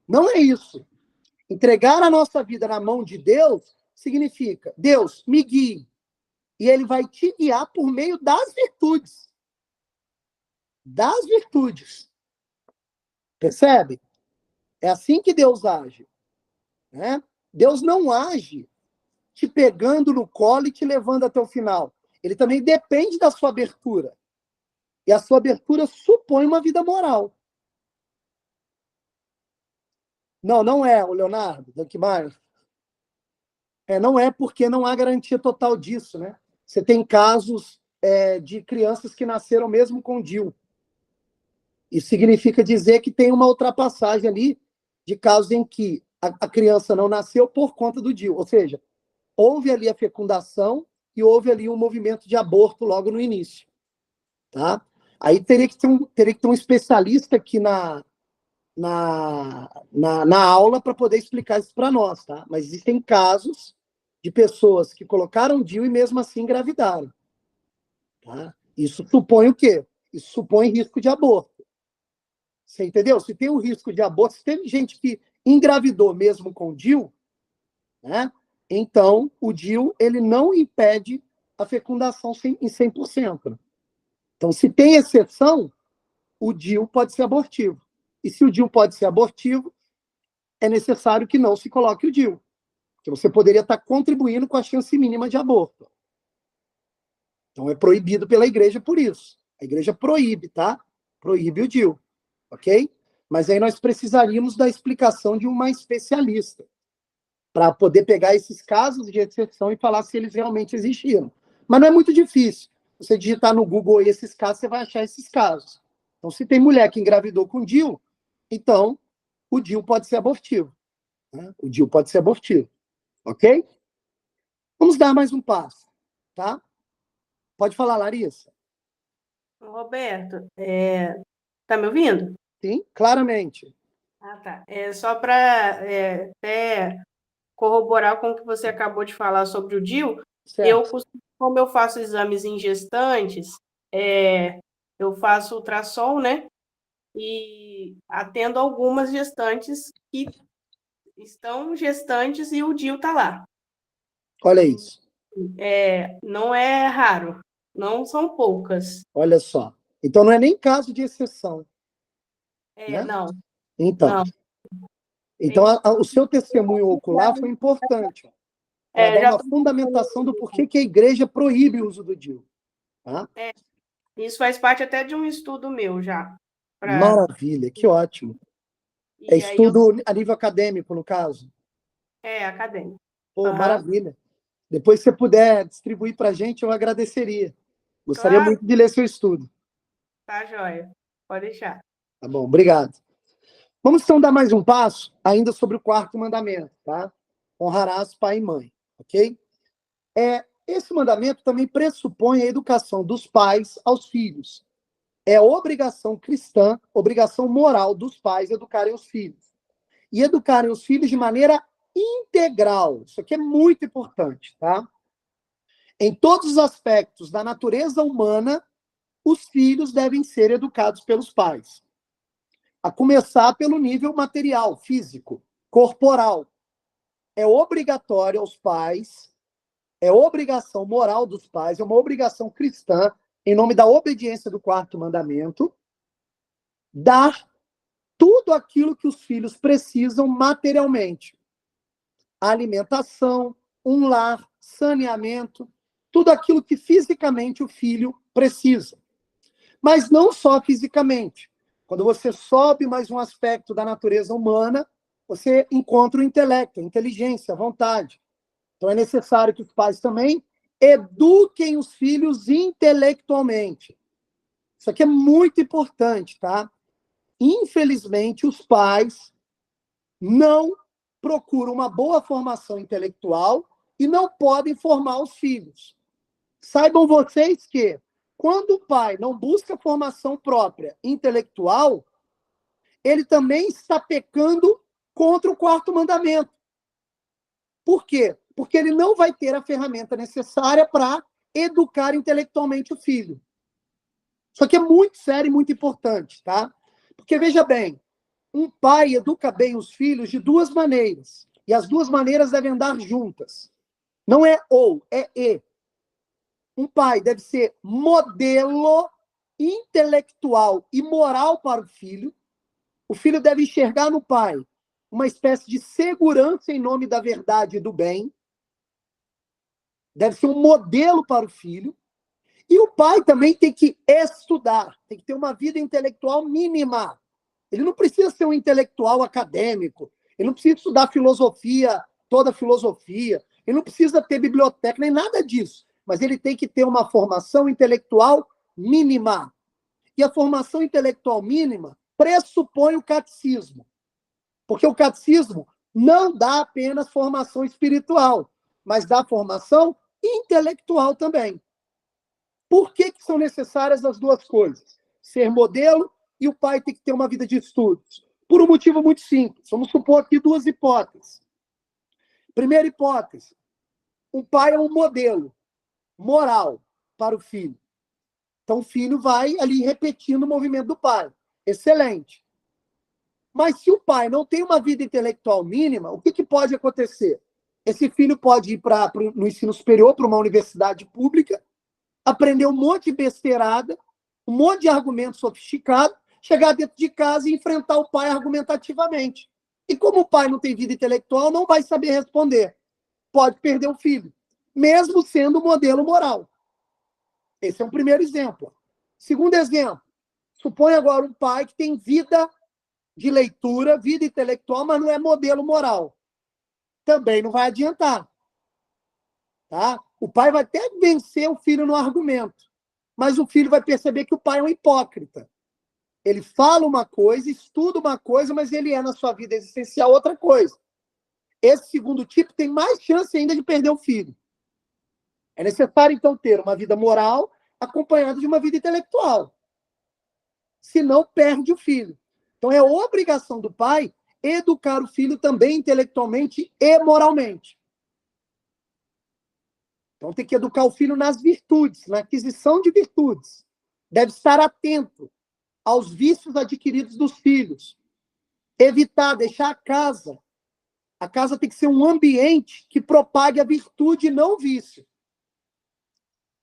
[SPEAKER 1] Não é isso. Entregar a nossa vida na mão de Deus significa, Deus, me guie. E ele vai te guiar por meio das virtudes. Das virtudes. Percebe? É assim que Deus age. Né? Deus não age te pegando no colo e te levando até o final. Ele também depende da sua abertura. E a sua abertura supõe uma vida moral. Não é, o Leonardo, Dankmar. Não é porque não há garantia total disso, né? Você tem casos de crianças que nasceram mesmo com DIU. Isso significa dizer que tem uma ultrapassagem ali de casos em que a criança não nasceu por conta do DIU. Ou seja, houve ali a fecundação e houve ali um movimento de aborto logo no início. Tá? Aí teria que ter um especialista aqui na aula para poder explicar isso para nós. Tá? Mas existem casos de pessoas que colocaram DIU e mesmo assim engravidaram. Tá? Isso supõe o quê? Isso supõe risco de aborto. Você entendeu? Se tem o risco de aborto, se teve gente que engravidou mesmo com DIU, né? Então o DIU ele não impede a fecundação em 100%. Então, se tem exceção, o DIU pode ser abortivo. E se o DIU pode ser abortivo, é necessário que não se coloque o DIU. Porque você poderia estar contribuindo com a chance mínima de aborto. Então, é proibido pela igreja por isso. A igreja proíbe, tá? Proíbe o DIU. Ok? Mas aí nós precisaríamos da explicação de uma especialista para poder pegar esses casos de exceção e falar se eles realmente existiram. Mas não é muito difícil. Você digitar no Google aí esses casos, você vai achar esses casos. Então, se tem mulher que engravidou com DIU, então o DIU pode ser abortivo. Né? O DIU pode ser abortivo. Ok? Vamos dar mais um passo. Tá? Pode falar, Larissa.
[SPEAKER 4] Roberto, tá me ouvindo?
[SPEAKER 1] Sim, claramente.
[SPEAKER 4] Ah, tá. Só para até corroborar com o que você acabou de falar sobre o DIU, como eu faço exames em gestantes, eu faço ultrassom, né? E atendo algumas gestantes que estão gestantes e o DIU está lá.
[SPEAKER 1] Olha isso.
[SPEAKER 4] Não é raro, não são poucas.
[SPEAKER 1] Olha só. Então não é nem caso de exceção. Né?
[SPEAKER 4] Não.
[SPEAKER 1] Então, o seu testemunho ocular foi importante para dar uma fundamentação do porquê que a igreja proíbe o uso do DIU. Tá?
[SPEAKER 4] Isso faz parte até de um estudo meu já.
[SPEAKER 1] Maravilha, que ótimo. Estudo a nível acadêmico, no caso?
[SPEAKER 4] Acadêmico.
[SPEAKER 1] Pô, maravilha. Depois, se você puder distribuir para a gente, eu agradeceria. Gostaria muito de ler seu estudo.
[SPEAKER 4] Tá, joia. Pode deixar.
[SPEAKER 1] Tá bom, obrigado. Vamos, então, dar mais um passo, ainda sobre o quarto mandamento, tá? Honrarás pai e mãe, ok? esse mandamento também pressupõe a educação dos pais aos filhos. É obrigação cristã, obrigação moral dos pais educarem os filhos. E educarem os filhos de maneira integral. Isso aqui é muito importante, tá? Em todos os aspectos da natureza humana, os filhos devem ser educados pelos pais. A começar pelo nível material, físico, corporal. É obrigatório aos pais, é obrigação moral dos pais, é uma obrigação cristã, em nome da obediência do quarto mandamento, dar tudo aquilo que os filhos precisam materialmente. Alimentação, um lar, saneamento, tudo aquilo que fisicamente o filho precisa. Mas não só fisicamente. Quando você sobe mais um aspecto da natureza humana, você encontra o intelecto, a inteligência, a vontade. Então é necessário que os pais também eduquem os filhos intelectualmente. Isso aqui é muito importante, tá? Infelizmente, os pais não procuram uma boa formação intelectual e não podem formar os filhos. Saibam vocês que, quando o pai não busca formação própria intelectual, ele também está pecando contra o quarto mandamento. Por quê? Porque ele não vai ter a ferramenta necessária para educar intelectualmente o filho. Isso aqui é muito sério e muito importante, tá? Porque, veja bem, um pai educa bem os filhos de duas maneiras. E as duas maneiras devem andar juntas. Não é ou, é e. Um pai deve ser modelo intelectual e moral para o filho. O filho deve enxergar no pai uma espécie de segurança em nome da verdade e do bem. Deve ser um modelo para o filho. E o pai também tem que estudar, tem que ter uma vida intelectual mínima. Ele não precisa ser um intelectual acadêmico, ele não precisa estudar filosofia, toda a filosofia, ele não precisa ter biblioteca, nem nada disso. Mas ele tem que ter uma formação intelectual mínima. E a formação intelectual mínima pressupõe o catecismo. Porque o catecismo não dá apenas formação espiritual, mas dá formação intelectual também. Por que são necessárias as duas coisas? Ser modelo e o pai tem que ter uma vida de estudos. Por um motivo muito simples. Vamos supor aqui duas hipóteses. Primeira hipótese. O pai é um modelo moral para o filho. Então o filho vai ali repetindo o movimento do pai. Excelente. Mas se o pai não tem uma vida intelectual mínima, o que pode acontecer? Esse filho pode ir no ensino superior, para uma universidade pública, aprender um monte de besteirada, um monte de argumento sofisticado, chegar dentro de casa e enfrentar o pai argumentativamente. E como o pai não tem vida intelectual, não vai saber responder. Pode perder o filho, mesmo sendo modelo moral. Esse é um primeiro exemplo. Segundo exemplo, supõe agora um pai que tem vida de leitura, vida intelectual, mas não é modelo moral. Também não vai adiantar. Tá? O pai vai até vencer o filho no argumento, mas o filho vai perceber que o pai é um hipócrita. Ele fala uma coisa, estuda uma coisa, mas ele é, na sua vida existencial, outra coisa. Esse segundo tipo tem mais chance ainda de perder o filho. É necessário, então, ter uma vida moral acompanhada de uma vida intelectual. Senão, perde o filho. Então, é obrigação do pai educar o filho também intelectualmente e moralmente. Então, tem que educar o filho nas virtudes, na aquisição de virtudes. Deve estar atento aos vícios adquiridos dos filhos. Evitar, deixar a casa. A casa tem que ser um ambiente que propague a virtude e não o vício.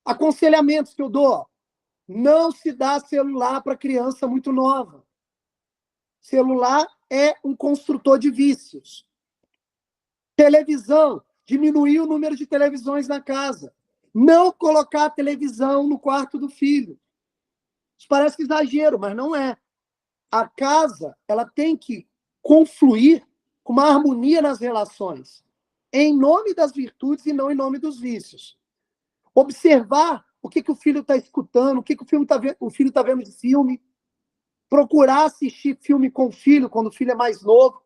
[SPEAKER 1] Aconselhamentos que eu dou. Não se dá celular para criança muito nova. Celular é um construtor de vícios. Televisão. Diminuir o número de televisões na casa. Não colocar a televisão no quarto do filho. Isso parece exagero, mas não é. A casa, ela tem que confluir com uma harmonia nas relações, em nome das virtudes e não em nome dos vícios. Observar o que o filho está escutando, o que o filho está vendo de filme. Procurar assistir filme com o filho, quando o filho é mais novo.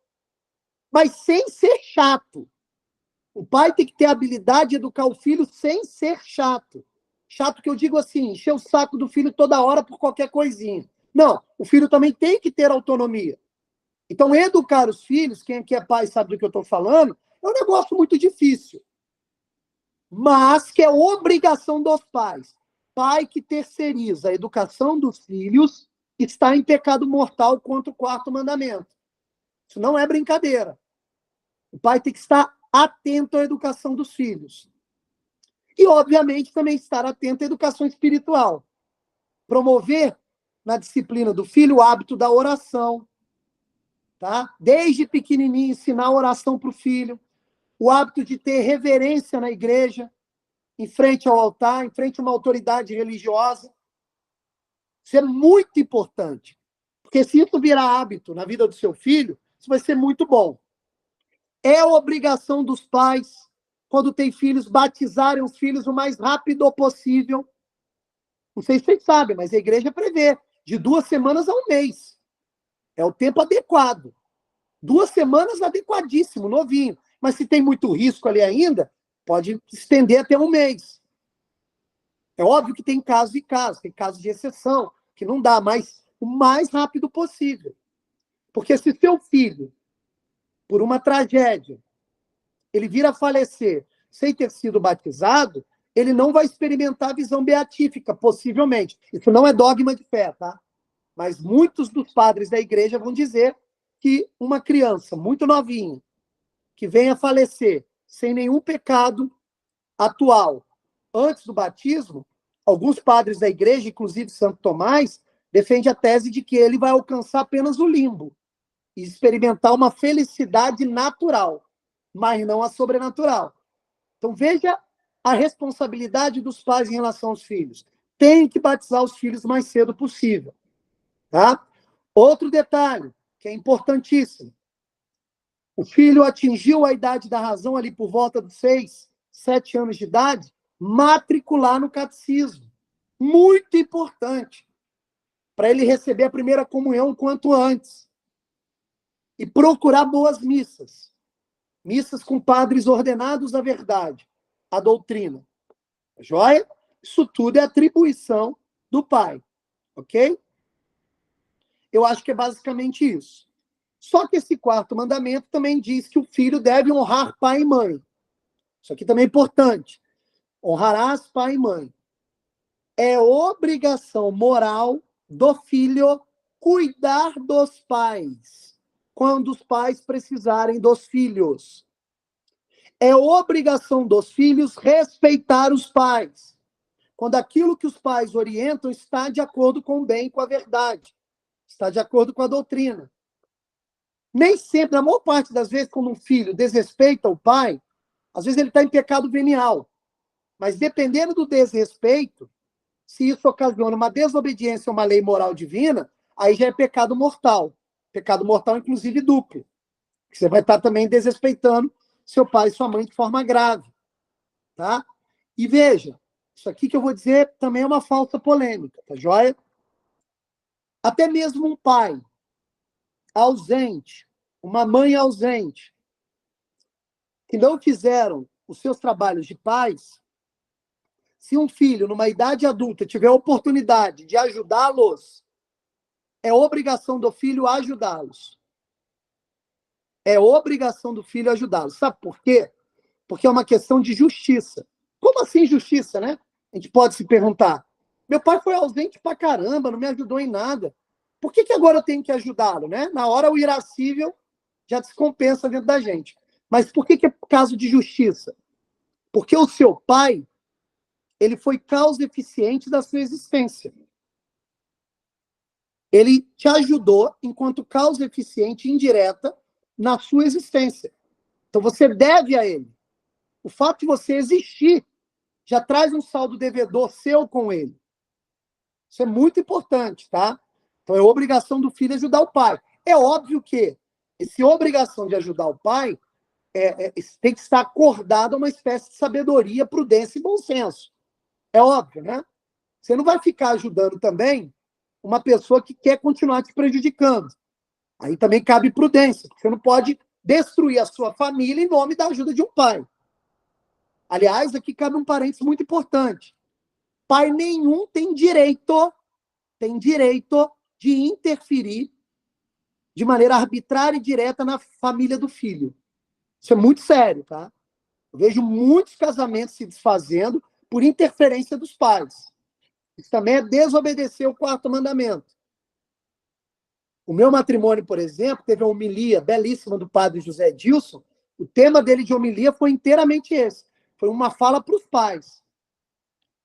[SPEAKER 1] Mas sem ser chato. O pai tem que ter a habilidade de educar o filho sem ser chato. Chato que eu digo assim, encher o saco do filho toda hora por qualquer coisinha. Não, o filho também tem que ter autonomia. Então, educar os filhos, quem aqui é pai sabe do que eu estou falando, é um negócio muito difícil. Mas que é obrigação dos pais. Pai que terceiriza a educação dos filhos está em pecado mortal contra o 4º mandamento. Isso não é brincadeira. O pai tem que estar atento à educação dos filhos. E, obviamente, também estar atento à educação espiritual. Promover na disciplina do filho o hábito da oração. Tá? Desde pequenininho, ensinar a oração para o filho. O hábito de ter reverência na igreja, em frente ao altar, em frente a uma autoridade religiosa. Isso é muito importante. Porque se isso virar hábito na vida do seu filho, isso vai ser muito bom. É obrigação dos pais, quando tem filhos, batizarem os filhos o mais rápido possível. Não sei se vocês sabem, mas a igreja prevê de 2 semanas a 1 mês. É o tempo adequado. 2 semanas adequadíssimo, novinho. Mas se tem muito risco ali ainda, pode estender até 1 mês. É óbvio que tem casos e casos, tem casos de exceção, que não dá, mas o mais rápido possível. Porque se seu filho, por uma tragédia, ele vir a falecer sem ter sido batizado, ele não vai experimentar a visão beatífica, possivelmente. Isso não é dogma de fé, tá? Mas muitos dos padres da igreja vão dizer que uma criança muito novinha, que venha a falecer sem nenhum pecado atual, antes do batismo, alguns padres da igreja, inclusive Santo Tomás, defende a tese de que ele vai alcançar apenas o limbo e experimentar uma felicidade natural, mas não a sobrenatural. Então, veja a responsabilidade dos pais em relação aos filhos. Tem que batizar os filhos o mais cedo possível. Tá? Outro detalhe, que é importantíssimo. O filho atingiu a idade da razão ali por volta dos 6, 7 anos de idade, matricular no catecismo. Muito importante. Para ele receber a primeira comunhão quanto antes. E procurar boas missas. Missas com padres ordenados à verdade, à doutrina. Joia? Isso tudo é atribuição do pai. Ok? Eu acho que é basicamente isso. Só que esse 4º mandamento também diz que o filho deve honrar pai e mãe. Isso aqui também é importante. Honrarás pai e mãe. É obrigação moral do filho cuidar dos pais, quando os pais precisarem dos filhos. É obrigação dos filhos respeitar os pais, quando aquilo que os pais orientam está de acordo com o bem, com a verdade, está de acordo com a doutrina. Nem sempre, na maior parte das vezes, quando um filho desrespeita o pai, às vezes ele está em pecado venial. Mas dependendo do desrespeito, se isso ocasiona uma desobediência a uma lei moral divina, aí já é pecado mortal. Pecado mortal, inclusive, duplo. Você vai estar também desrespeitando seu pai e sua mãe de forma grave. Tá? E veja, isso aqui que eu vou dizer também é uma falsa polêmica, tá joia? Até mesmo um pai ausente, uma mãe ausente, que não fizeram os seus trabalhos de pais, se um filho, numa idade adulta, tiver a oportunidade de ajudá-los, é obrigação do filho ajudá-los. É obrigação do filho ajudá-los. Sabe por quê? Porque é uma questão de justiça. Como assim justiça, né? A gente pode se perguntar. Meu pai foi ausente pra caramba, não me ajudou em nada. Por que agora eu tenho que ajudá-lo, né? Na hora o irascível já descompensa dentro da gente. Mas por que é caso de justiça? Porque o seu pai, ele foi causa eficiente da sua existência. Ele te ajudou enquanto causa eficiente indireta na sua existência. Então você deve a ele. O fato de você existir já traz um saldo devedor seu com ele. Isso é muito importante, tá? Então é obrigação do filho ajudar o pai. É óbvio que essa obrigação de ajudar o pai tem que estar acordado a uma espécie de sabedoria, prudência e bom senso. É óbvio, né? Você não vai ficar ajudando também uma pessoa que quer continuar te prejudicando. Aí também cabe prudência, porque você não pode destruir a sua família em nome da ajuda de um pai. Aliás, aqui cabe um parênteses muito importante. Pai nenhum tem direito de interferir de maneira arbitrária e direta na família do filho. Isso é muito sério, tá? Eu vejo muitos casamentos se desfazendo por interferência dos pais. Isso também é desobedecer o 4º mandamento. O meu matrimônio, por exemplo, teve uma homilia belíssima do padre José Dilson. O tema dele de homilia foi inteiramente esse. Foi uma fala para os pais.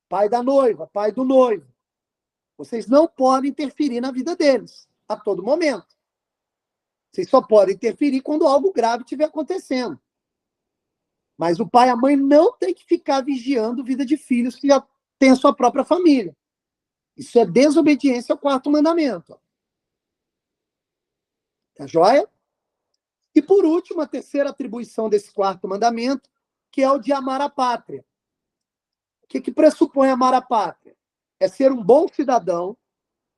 [SPEAKER 1] Pai da noiva, pai do noivo. Vocês não podem interferir na vida deles, a todo momento. Vocês só podem interferir quando algo grave estiver acontecendo. Mas o pai e a mãe não tem que ficar vigiando a vida de filhos que já têm a sua própria família. Isso é desobediência ao 4º mandamento. Tá joia? E, por último, a terceira atribuição desse 4º mandamento, que é o de amar a pátria. O que pressupõe amar a pátria? É ser um bom cidadão,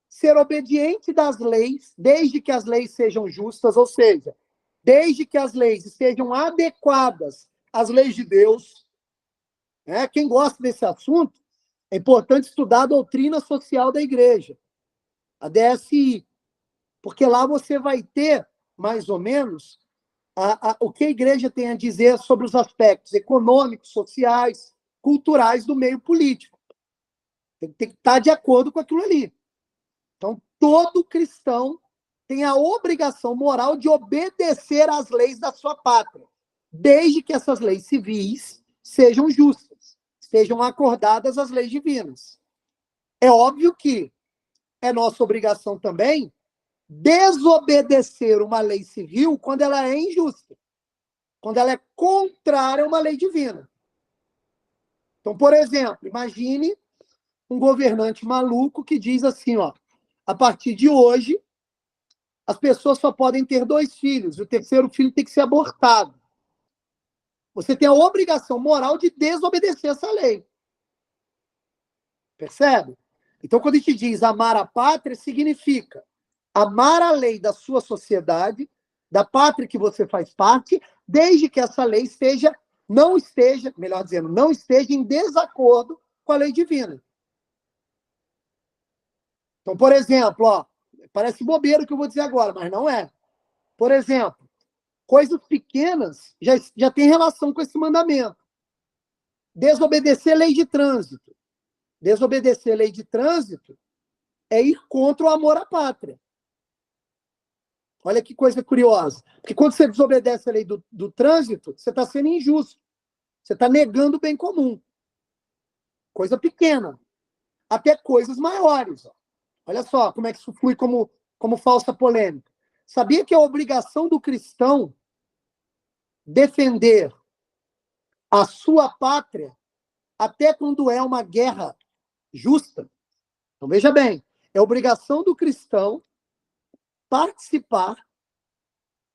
[SPEAKER 1] ser obediente das leis, desde que as leis sejam justas, ou seja, desde que as leis estejam adequadas às leis de Deus. Quem gosta desse assunto, é importante estudar a doutrina social da igreja, a DSI, porque lá você vai ter, mais ou menos, o que a igreja tem a dizer sobre os aspectos econômicos, sociais, culturais do meio político. Tem que estar de acordo com aquilo ali. Então, todo cristão tem a obrigação moral de obedecer às leis da sua pátria, desde que essas leis civis sejam justas, estejam acordadas às leis divinas. É óbvio que é nossa obrigação também desobedecer uma lei civil quando ela é injusta, quando ela é contrária a uma lei divina. Então, por exemplo, imagine um governante maluco que diz assim, a partir de hoje, as pessoas só podem ter 2 filhos, e o 3º filho tem que ser abortado. Você tem a obrigação moral de desobedecer essa lei. Percebe? Então, quando a gente diz amar a pátria, significa amar a lei da sua sociedade, da pátria que você faz parte, desde que essa lei não esteja em desacordo com a lei divina. Então, por exemplo, parece bobeira o que eu vou dizer agora, mas não é. Por exemplo, coisas pequenas já tem relação com esse mandamento. Desobedecer lei de trânsito. Desobedecer lei de trânsito é ir contra o amor à pátria. Olha que coisa curiosa. Porque quando você desobedece a lei do trânsito, você está sendo injusto. Você está negando o bem comum. Coisa pequena. Até coisas maiores. Olha só como é que isso flui como falsa polêmica. Sabia que é obrigação do cristão defender a sua pátria até quando é uma guerra justa? Então, veja bem, é obrigação do cristão participar,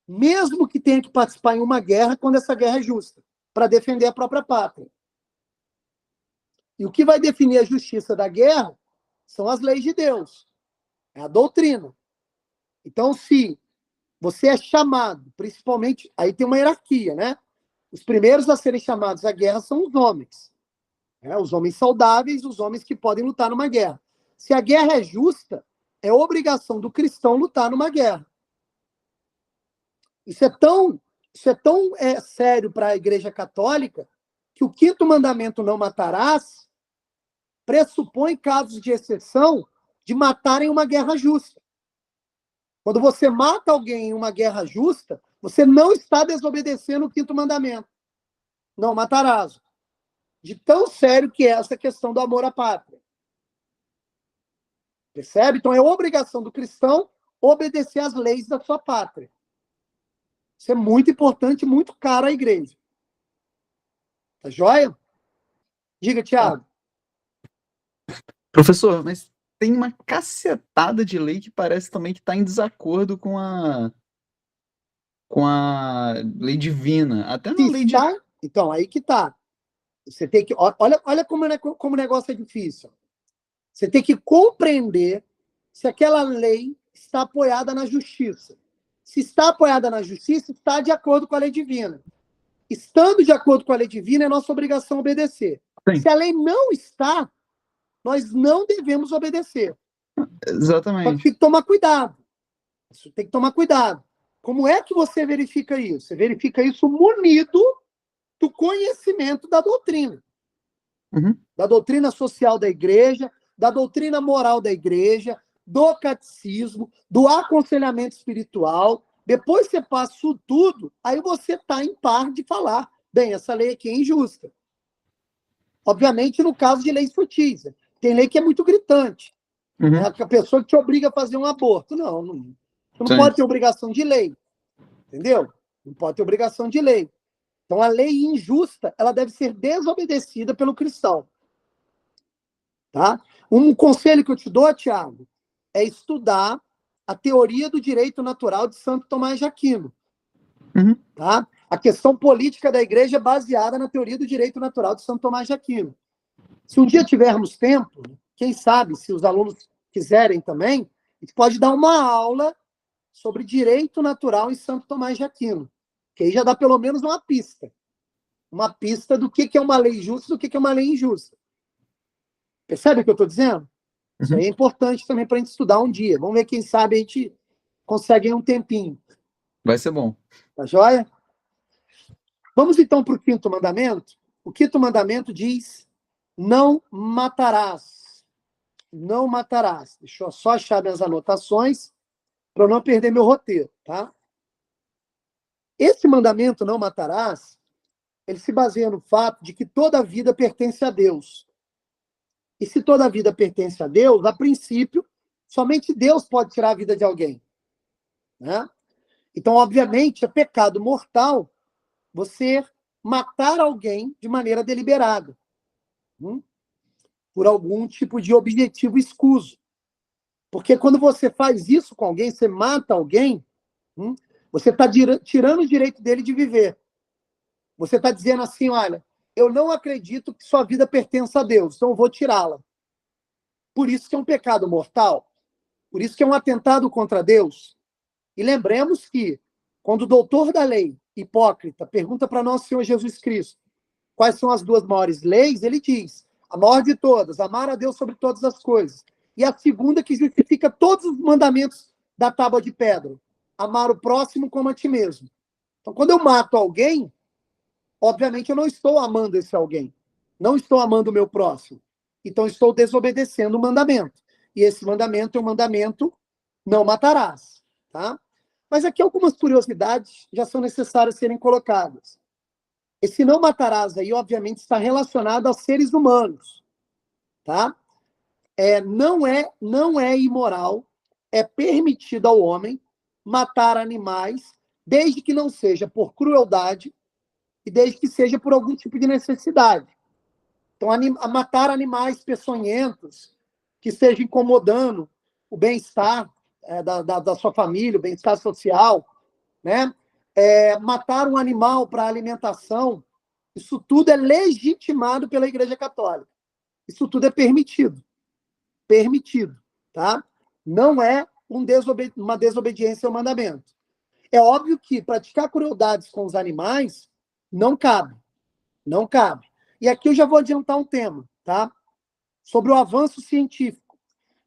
[SPEAKER 1] mesmo que tenha que participar em uma guerra, quando essa guerra é justa, para defender a própria pátria. E o que vai definir a justiça da guerra são as leis de Deus, é a doutrina. Então, se você é chamado, principalmente, aí tem uma hierarquia, né? Os primeiros a serem chamados à guerra são os homens. Os homens saudáveis, os homens que podem lutar numa guerra. Se a guerra é justa, é obrigação do cristão lutar numa guerra. Isso é tão sério para a Igreja Católica que o 5º mandamento, não matarás, pressupõe casos de exceção de matarem uma guerra justa. Quando você mata alguém em uma guerra justa, você não está desobedecendo o 5º mandamento. Não matarás. De tão sério que é essa questão do amor à pátria. Percebe? Então é obrigação do cristão obedecer às leis da sua pátria. Isso é muito importante, muito caro à igreja. Tá joia? Diga, Thiago.
[SPEAKER 2] Professor, mas tem uma cacetada de lei que parece também que está em desacordo com a lei divina. Até na lei de...
[SPEAKER 1] Então, aí que tá. Você tem que... Olha como o negócio é difícil. Você tem que compreender se aquela lei está apoiada na justiça. Se está apoiada na justiça, está de acordo com a lei divina. Estando de acordo com a lei divina, é nossa obrigação obedecer.
[SPEAKER 2] Sim.
[SPEAKER 1] Se a lei não está, nós não devemos obedecer. Só que
[SPEAKER 2] Exatamente.
[SPEAKER 1] tem que tomar cuidado. Isso tem que tomar cuidado. Como é que você verifica isso? Você verifica isso munido do conhecimento da doutrina.
[SPEAKER 2] Uhum.
[SPEAKER 1] Da doutrina social da igreja, da doutrina moral da igreja, do catecismo, do aconselhamento espiritual. Depois você passa isso tudo, aí você está em par de falar, bem, essa lei aqui é injusta. Obviamente, no caso de leis sutis. Tem lei que é muito gritante.
[SPEAKER 2] Uhum.
[SPEAKER 1] Né? A pessoa que te obriga a fazer um aborto. Não, você não
[SPEAKER 2] Sim.
[SPEAKER 1] pode ter obrigação de lei. Entendeu? Não pode ter obrigação de lei. Então, a lei injusta, ela deve ser desobedecida pelo cristão. Tá? Um conselho que eu te dou, Tiago, é estudar a teoria do direito natural de Santo Tomás de Aquino.
[SPEAKER 2] Uhum.
[SPEAKER 1] Tá? A questão política da igreja é baseada na teoria do direito natural de Santo Tomás de Aquino. Se um dia tivermos tempo, quem sabe, se os alunos quiserem também, a gente pode dar uma aula sobre direito natural em Santo Tomás de Aquino, que aí já dá pelo menos uma pista do que é uma lei justa e do que é uma lei injusta. Percebe o que eu estou dizendo? Isso aí é importante também para a gente estudar um dia. Vamos ver, quem sabe a gente consegue um tempinho.
[SPEAKER 2] Vai ser bom.
[SPEAKER 1] Tá joia? Vamos então para o 5º mandamento. O 5º mandamento diz: não matarás. Não matarás. Deixa eu só achar minhas anotações para eu não perder meu roteiro, tá? Esse mandamento, não matarás, ele se baseia no fato de que toda vida pertence a Deus. E se toda vida pertence a Deus, a princípio, somente Deus pode tirar a vida de alguém. Né? Então, obviamente, é pecado mortal você matar alguém de maneira deliberada. Por algum tipo de objetivo escuso. Porque quando você faz isso com alguém, você mata alguém, você está tirando o direito dele de viver. Você está dizendo assim, olha, eu não acredito que sua vida pertença a Deus, então eu vou tirá-la. Por isso que é um pecado mortal. Por isso que é um atentado contra Deus. E lembremos que, quando o doutor da lei, Hipócrita, pergunta para nosso Senhor Jesus Cristo quais são as 2 maiores leis, ele diz: a maior de todas, amar a Deus sobre todas as coisas. E a segunda, que justifica todos os mandamentos da tábua de pedra: amar o próximo como a ti mesmo. Então, quando eu mato alguém, obviamente eu não estou amando esse alguém. Não estou amando o meu próximo. Então, estou desobedecendo o mandamento. E esse mandamento é o mandamento: não matarás. Tá? Mas aqui algumas curiosidades já são necessárias serem colocadas. Esse não matarás aí, obviamente, está relacionado aos seres humanos. Tá? Não é imoral, é permitido ao homem matar animais, desde que não seja por crueldade e desde que seja por algum tipo de necessidade. Então, matar animais peçonhentos, que estejam incomodando o bem-estar da sua família, o bem-estar social, né? Matar um animal para alimentação, isso tudo é legitimado pela Igreja Católica. Isso tudo é permitido. Permitido, tá? Não é uma desobediência ao mandamento. É óbvio que praticar crueldades com os animais não cabe. Não cabe. E aqui eu já vou adiantar um tema, tá? Sobre o avanço científico.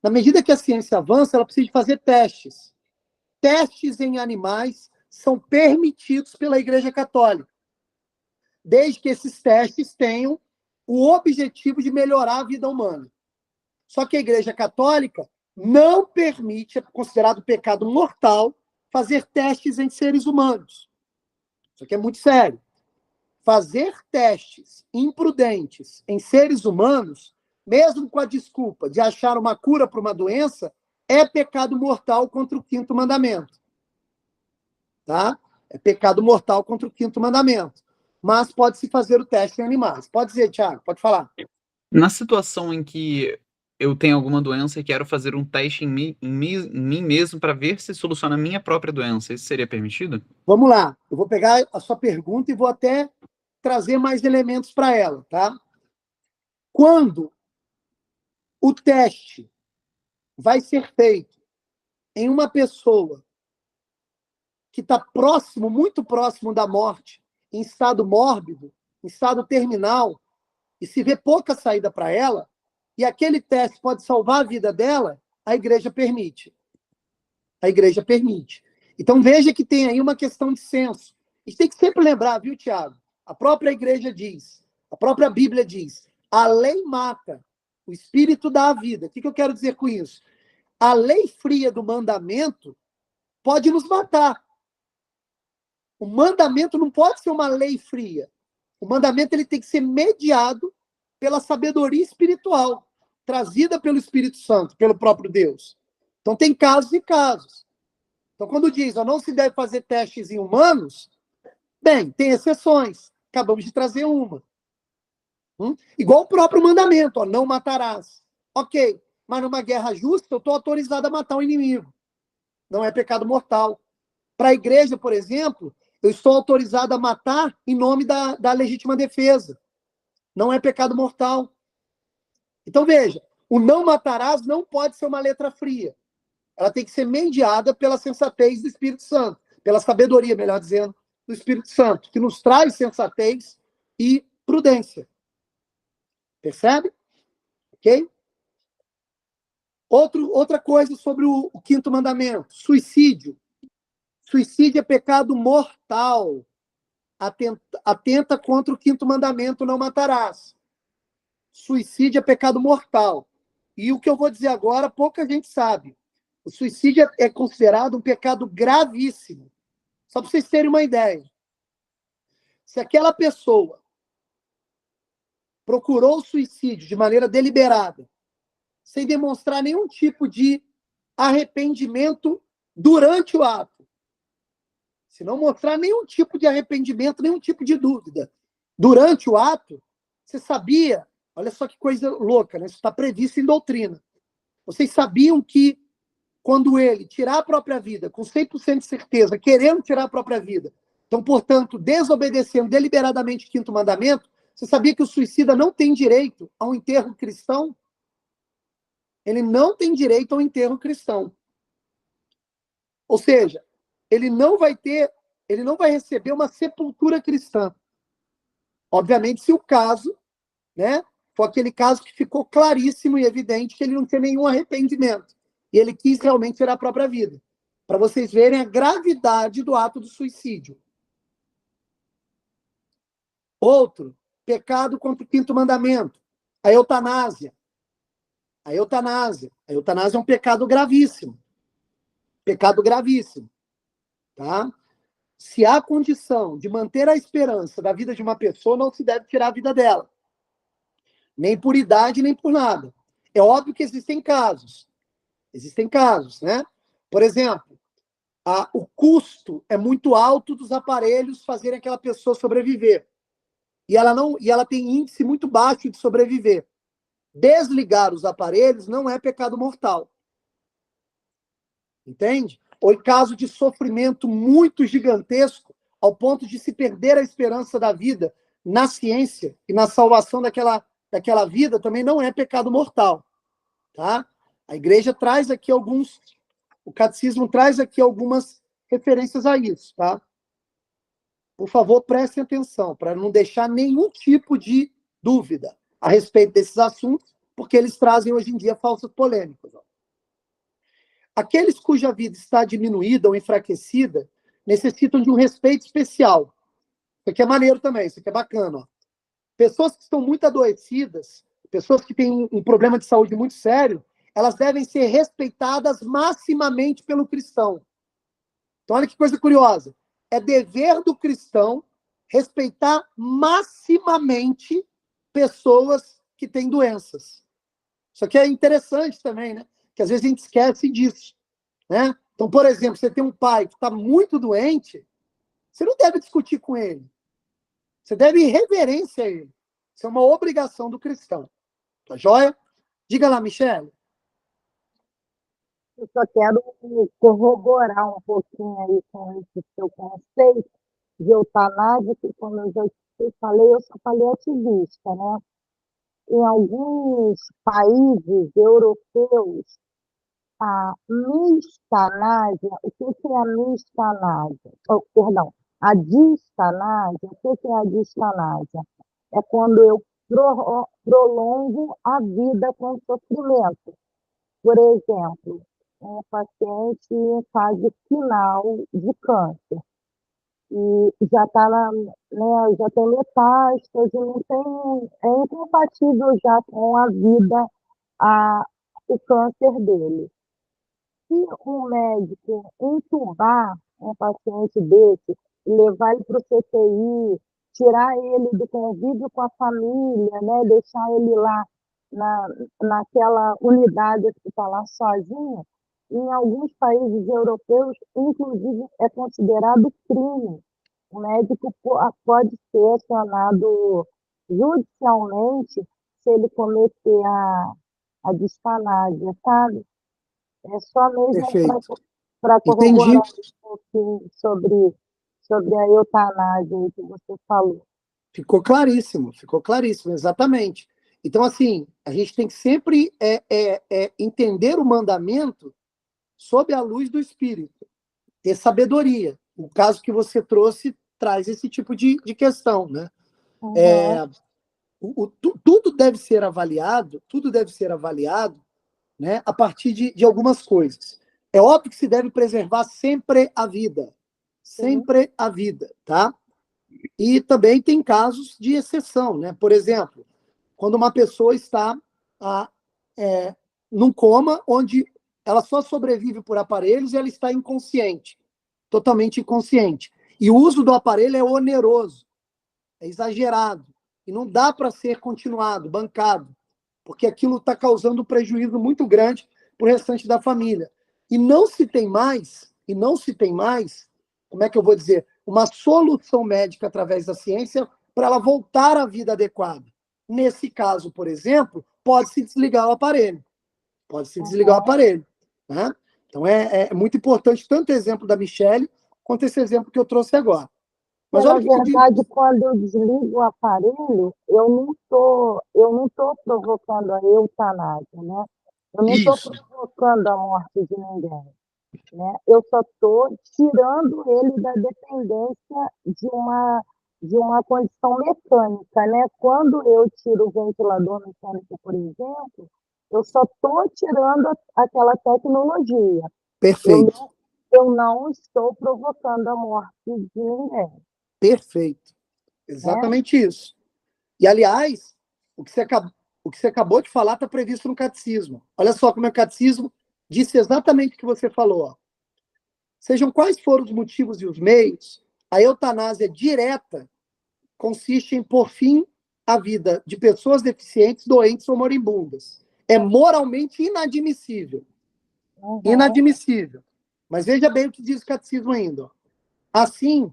[SPEAKER 1] Na medida que a ciência avança, ela precisa fazer testes. Testes em animais são permitidos pela Igreja Católica, desde que esses testes tenham o objetivo de melhorar a vida humana. Só que a Igreja Católica não permite, é considerado pecado mortal, fazer testes em seres humanos. Isso aqui é muito sério. Fazer testes imprudentes em seres humanos, mesmo com a desculpa de achar uma cura para uma doença, é pecado mortal contra o 5º mandamento. Tá? É pecado mortal contra o 5º mandamento. Mas pode-se fazer o teste em animais. Pode dizer, Thiago, pode falar.
[SPEAKER 2] Na situação em que eu tenho alguma doença e quero fazer um teste em mim mesmo para ver se soluciona a minha própria doença, isso seria permitido?
[SPEAKER 1] Vamos lá. Eu vou pegar a sua pergunta e vou até trazer mais elementos para ela, tá? Quando o teste vai ser feito em uma pessoa que está próximo, muito próximo da morte, em estado mórbido, em estado terminal, e se vê pouca saída para ela, e aquele teste pode salvar a vida dela, a igreja permite. A igreja permite. Então veja que tem aí uma questão de senso. A gente tem que sempre lembrar, viu, Tiago? A própria igreja diz, a própria Bíblia diz, a lei mata, o espírito dá a vida. O que eu quero dizer com isso? A lei fria do mandamento pode nos matar. O mandamento não pode ser uma lei fria. O mandamento ele tem que ser mediado pela sabedoria espiritual, trazida pelo Espírito Santo, pelo próprio Deus. Então tem casos e casos. Então quando diz, não se deve fazer testes em humanos, bem, tem exceções. Acabamos de trazer uma. Igual o próprio mandamento, não matarás. Ok, mas numa guerra justa eu estou autorizado a matar o inimigo. Não é pecado mortal. Para a igreja, por exemplo, eu estou autorizado a matar em nome da legítima defesa. Não é pecado mortal. Então, veja, o não matarás não pode ser uma letra fria. Ela tem que ser mediada pela sensatez do Espírito Santo, pela sabedoria, melhor dizendo, do Espírito Santo, que nos traz sensatez e prudência. Percebe? Ok? Outra coisa sobre o quinto mandamento, suicídio. Suicídio é pecado mortal. Atenta contra o quinto mandamento, não matarás. Suicídio é pecado mortal. E o que eu vou dizer agora, pouca gente sabe. O suicídio é considerado um pecado gravíssimo. Só para vocês terem uma ideia. Se aquela pessoa procurou o suicídio de maneira deliberada, sem demonstrar nenhum tipo de arrependimento durante o ato, se não mostrar nenhum tipo de arrependimento, nenhum tipo de dúvida durante o ato, você sabia, olha só que coisa louca, né? Isso está previsto em doutrina. Vocês sabiam que quando ele tirar a própria vida, com 100% de certeza, querendo tirar a própria vida, então, portanto, desobedecendo deliberadamente o quinto mandamento, você sabia que o suicida não tem direito a um enterro cristão? Ele não tem direito ao enterro cristão. Ou seja, ele não vai receber uma sepultura cristã. Obviamente, se o caso, né, foi aquele caso que ficou claríssimo e evidente que ele não tinha nenhum arrependimento. E ele quis realmente tirar a própria vida. Para vocês verem a gravidade do ato do suicídio. Outro, pecado contra o quinto mandamento, a eutanásia. A eutanásia é um pecado gravíssimo. Pecado gravíssimo. Tá? Se há condição de manter a esperança da vida de uma pessoa, não se deve tirar a vida dela. Nem por idade, nem por nada. É óbvio que existem casos. Existem casos, né? Por exemplo, o custo é muito alto dos aparelhos fazerem aquela pessoa sobreviver. E ela tem índice muito baixo de sobreviver. Desligar os aparelhos não é pecado mortal. Entende? Ou em caso de sofrimento muito gigantesco, ao ponto de se perder a esperança da vida na ciência e na salvação daquela vida, também não é pecado mortal. Tá? A igreja traz aqui o catecismo traz aqui algumas referências a isso, tá? Por favor, prestem atenção, para não deixar nenhum tipo de dúvida a respeito desses assuntos, porque eles trazem hoje em dia falsas polêmicas. Aqueles cuja vida está diminuída ou enfraquecida necessitam de um respeito especial. Isso aqui é maneiro também, isso aqui é bacana. Ó. Pessoas que estão muito adoecidas, pessoas que têm um problema de saúde muito sério, elas devem ser respeitadas maximamente pelo cristão. Então, olha que coisa curiosa. É dever do cristão respeitar maximamente pessoas que têm doenças. Isso aqui é interessante também, né? Que às vezes a gente esquece disso. Né? Então, por exemplo, você tem um pai que está muito doente, você não deve discutir com ele. Você deve ir reverência a ele. Isso é uma obrigação do cristão. Tá joia? Diga lá, Michele.
[SPEAKER 5] Eu só quero corroborar um pouquinho aí com esse seu conceito de eutanásia, que, como eu já te falei, eu sou paliativista, né? Em alguns países europeus, a mistanásia, o que é a mistanásia? Oh, perdão, A distanásia, o que é a distanásia? É quando eu prolongo a vida com sofrimento. Por exemplo, um paciente em fase final de câncer, e já está né, já tem metástase, não tem, é incompatível já com a vida, o câncer dele. Se um médico entubar um paciente desse, levar ele para o CTI, tirar ele do convívio com a família, né, deixar ele lá naquela unidade hospitalar sozinho, em alguns países europeus, inclusive, é considerado crime. O médico pode ser acionado judicialmente se ele cometer a distanásia, sabe? É só mesmo
[SPEAKER 1] Perfeito.
[SPEAKER 5] para
[SPEAKER 1] Entendi.
[SPEAKER 5] corroborar um pouquinho sobre a eutanásia aí que você falou.
[SPEAKER 1] Ficou claríssimo, exatamente. Então, assim, a gente tem que sempre entender o mandamento sob a luz do Espírito, ter sabedoria. O caso que você trouxe traz esse tipo de questão, né?
[SPEAKER 5] Uhum.
[SPEAKER 1] Tudo deve ser avaliado, né, a partir de algumas coisas. É óbvio que se deve preservar sempre a vida, tá? E também tem casos de exceção, né? Por exemplo, quando uma pessoa está num coma onde ela só sobrevive por aparelhos e ela está inconsciente, totalmente inconsciente. E o uso do aparelho é oneroso, é exagerado, e não dá para ser continuado, bancado, porque aquilo está causando um prejuízo muito grande para o restante da família. E não se tem mais, como é que eu vou dizer, uma solução médica através da ciência para ela voltar à vida adequada. Nesse caso, por exemplo, pode-se desligar o aparelho. Né? Então, é muito importante tanto o exemplo da Michele quanto esse exemplo que eu trouxe agora. Mas
[SPEAKER 5] Na
[SPEAKER 1] olha o que eu digo.
[SPEAKER 5] verdade, quando eu desligo o aparelho, eu não tô provocando a eutanásia, né? Eu não estou provocando a morte de ninguém, né? Eu só estou tirando ele da dependência de uma condição mecânica, né? Quando eu tiro o ventilador mecânico, por exemplo, eu só estou tirando aquela tecnologia.
[SPEAKER 1] Perfeito.
[SPEAKER 5] Eu não estou provocando a morte de ninguém.
[SPEAKER 1] Perfeito. Exatamente isso. E, aliás, o que você acabou de falar está previsto no catecismo. Olha só como é o catecismo disse exatamente o que você falou. Ó. Sejam quais forem os motivos e os meios, a eutanásia direta consiste em pôr fim à vida de pessoas deficientes, doentes ou moribundas. É moralmente inadmissível. Inadmissível. Mas veja bem o que diz o catecismo ainda. Ó. Assim,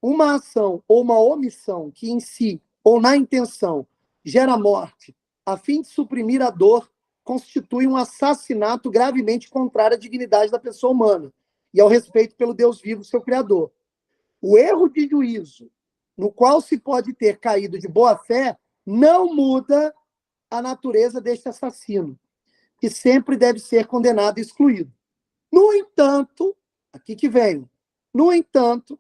[SPEAKER 1] uma ação ou uma omissão que em si ou na intenção gera morte, a fim de suprimir a dor, constitui um assassinato gravemente contrário à dignidade da pessoa humana e ao respeito pelo Deus vivo, seu Criador. O erro de juízo, no qual se pode ter caído de boa fé, não muda a natureza deste assassino, que sempre deve ser condenado e excluído. No entanto, aqui que vem, no entanto,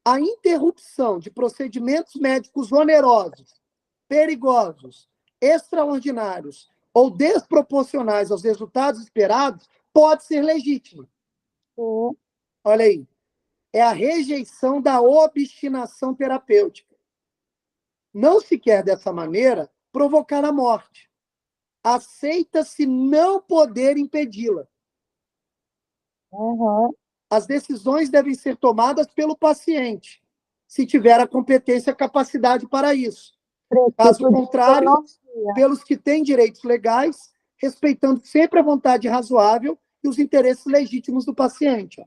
[SPEAKER 1] a interrupção de procedimentos médicos onerosos, perigosos, extraordinários ou desproporcionais aos resultados esperados pode ser legítima. Olha aí. É a rejeição da obstinação terapêutica. Não se quer, dessa maneira, provocar a morte. Aceita-se não poder impedi-la. As decisões devem ser tomadas pelo paciente, se tiver a competência e a capacidade para isso. Caso contrário, pelos que têm direitos legais, respeitando sempre a vontade razoável e os interesses legítimos do paciente.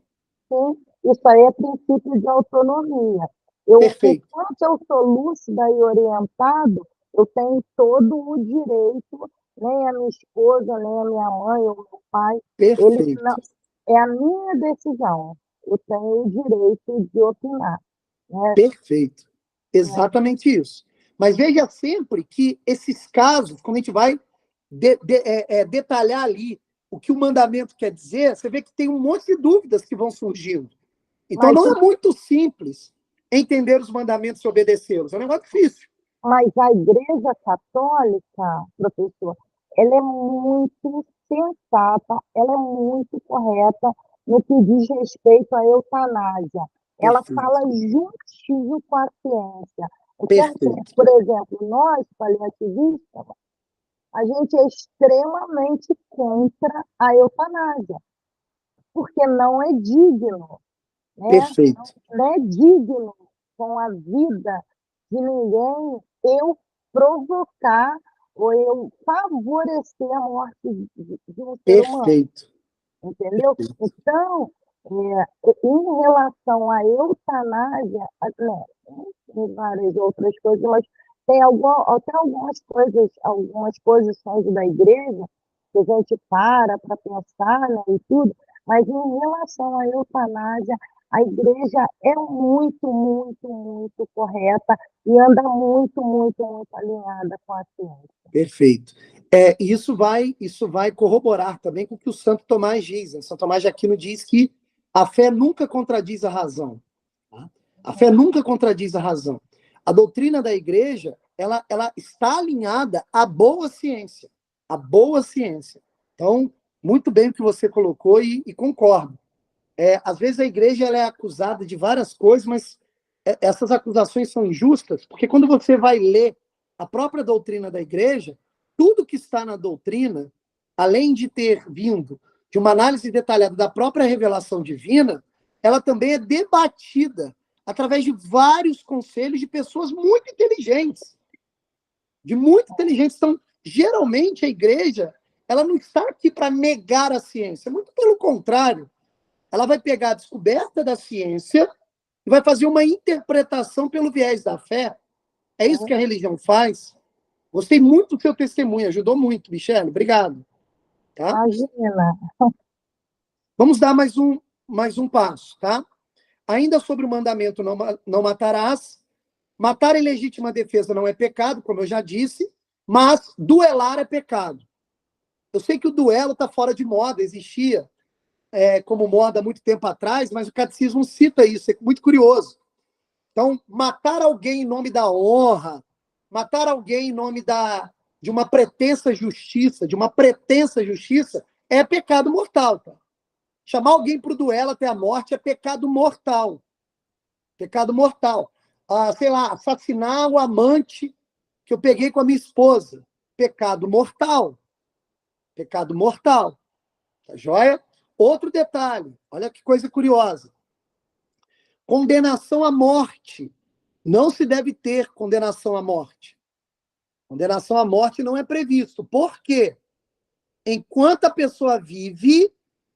[SPEAKER 5] Sim, isso aí é princípio de autonomia.
[SPEAKER 1] Perfeito.
[SPEAKER 5] Enquanto eu sou lúcida e orientado, eu tenho todo o direito, nem a minha esposa, nem a minha mãe ou meu pai.
[SPEAKER 1] Perfeito.
[SPEAKER 5] É a minha decisão. Eu tenho o direito de opinar. Né?
[SPEAKER 1] Perfeito. Exatamente isso. Mas veja sempre que esses casos, quando a gente vai detalhar ali o que o mandamento quer dizer, você vê que tem um monte de dúvidas que vão surgindo. Então, não é muito simples entender os mandamentos e obedecê-los. É um negócio difícil.
[SPEAKER 5] Mas a Igreja Católica, professor, ela é muito sensata, ela é muito correta no que diz respeito à eutanásia. Ela
[SPEAKER 1] Perfeito.
[SPEAKER 5] fala juntinho com a ciência. Então,
[SPEAKER 1] Perfeito.
[SPEAKER 5] por exemplo, nós, paliativistas, a gente é extremamente contra a eutanásia, porque não é digno, né?
[SPEAKER 1] Perfeito.
[SPEAKER 5] Não é digno com a vida de ninguém eu provocar ou eu favorecer a morte de um ser humano,
[SPEAKER 1] Perfeito.
[SPEAKER 5] entendeu? Então, em relação à eutanásia, tem várias outras coisas, mas tem até algumas posições da igreja que a gente para pensar, né, e tudo, mas em relação à eutanásia, a igreja é muito, muito, muito correta e anda muito, muito, muito alinhada com a ciência.
[SPEAKER 1] Perfeito. Isso vai corroborar também com o que o Santo Tomás diz. Né? Santo Tomás de Aquino diz que a fé nunca contradiz a razão. Tá? A fé nunca contradiz a razão. A doutrina da igreja, ela está alinhada à boa ciência. À boa ciência. Então, muito bem o que você colocou e concordo. Às vezes a igreja ela é acusada de várias coisas, mas essas acusações são injustas, porque quando você vai ler a própria doutrina da igreja, tudo que está na doutrina, além de ter vindo de uma análise detalhada da própria revelação divina, ela também é debatida através de vários conselhos de pessoas muito inteligentes. Então, geralmente, a igreja ela não está aqui para negar a ciência, muito pelo contrário. Ela vai pegar a descoberta da ciência e vai fazer uma interpretação pelo viés da fé. É isso que a religião faz. Gostei muito do seu testemunho, ajudou muito, Michele. Obrigado. Tá?
[SPEAKER 5] Imagina.
[SPEAKER 1] Vamos dar mais um passo, tá? Ainda sobre o mandamento não matarás. Matar em legítima defesa não é pecado, como eu já disse, mas duelar é pecado. Eu sei que o duelo está fora de moda, existia como moda há muito tempo atrás, mas o catecismo cita isso, é muito curioso. Então, matar alguém em nome da honra, matar alguém em nome de uma pretensa justiça, é pecado mortal. Tá? Chamar alguém para o duelo até a morte é pecado mortal. Pecado mortal. Sei lá, assassinar o amante que eu peguei com a minha esposa. Pecado mortal. Pecado mortal. Tá joia? Outro detalhe, olha que coisa curiosa. Condenação à morte. Não se deve ter condenação à morte. Condenação à morte não é previsto. Por quê? Enquanto a pessoa vive,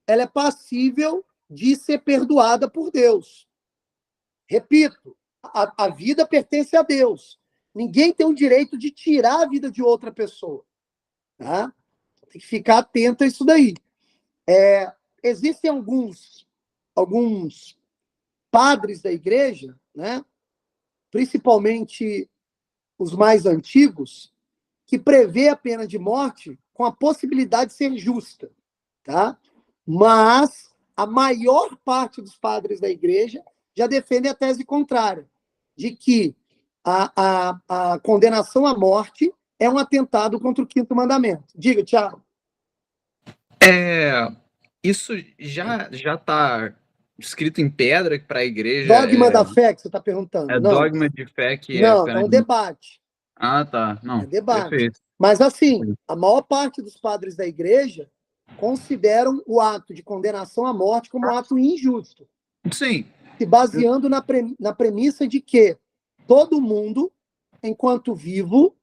[SPEAKER 1] ela é passível de ser perdoada por Deus. Repito, a vida pertence a Deus. Ninguém tem o direito de tirar a vida de outra pessoa. Tá? Tem que ficar atento a isso daí. Existem alguns padres da igreja, né? Principalmente os mais antigos, que prevê a pena de morte com a possibilidade de ser justa. Tá? Mas a maior parte dos padres da igreja já defende a tese contrária, de que a condenação à morte é um atentado contra o quinto mandamento. Diga, Thiago.
[SPEAKER 2] Isso já está escrito em pedra para a igreja?
[SPEAKER 1] Dogma da fé que você está perguntando.
[SPEAKER 2] É
[SPEAKER 1] não.
[SPEAKER 2] Dogma de fé que
[SPEAKER 1] não,
[SPEAKER 2] é...
[SPEAKER 1] é um debate.
[SPEAKER 2] Ah, tá. Não,
[SPEAKER 1] é debate.
[SPEAKER 2] Perfeito.
[SPEAKER 1] Mas, assim, a maior parte dos padres da igreja consideram o ato de condenação à morte como um ato injusto.
[SPEAKER 2] Sim.
[SPEAKER 1] Se baseando na premissa de que todo mundo, enquanto vivo,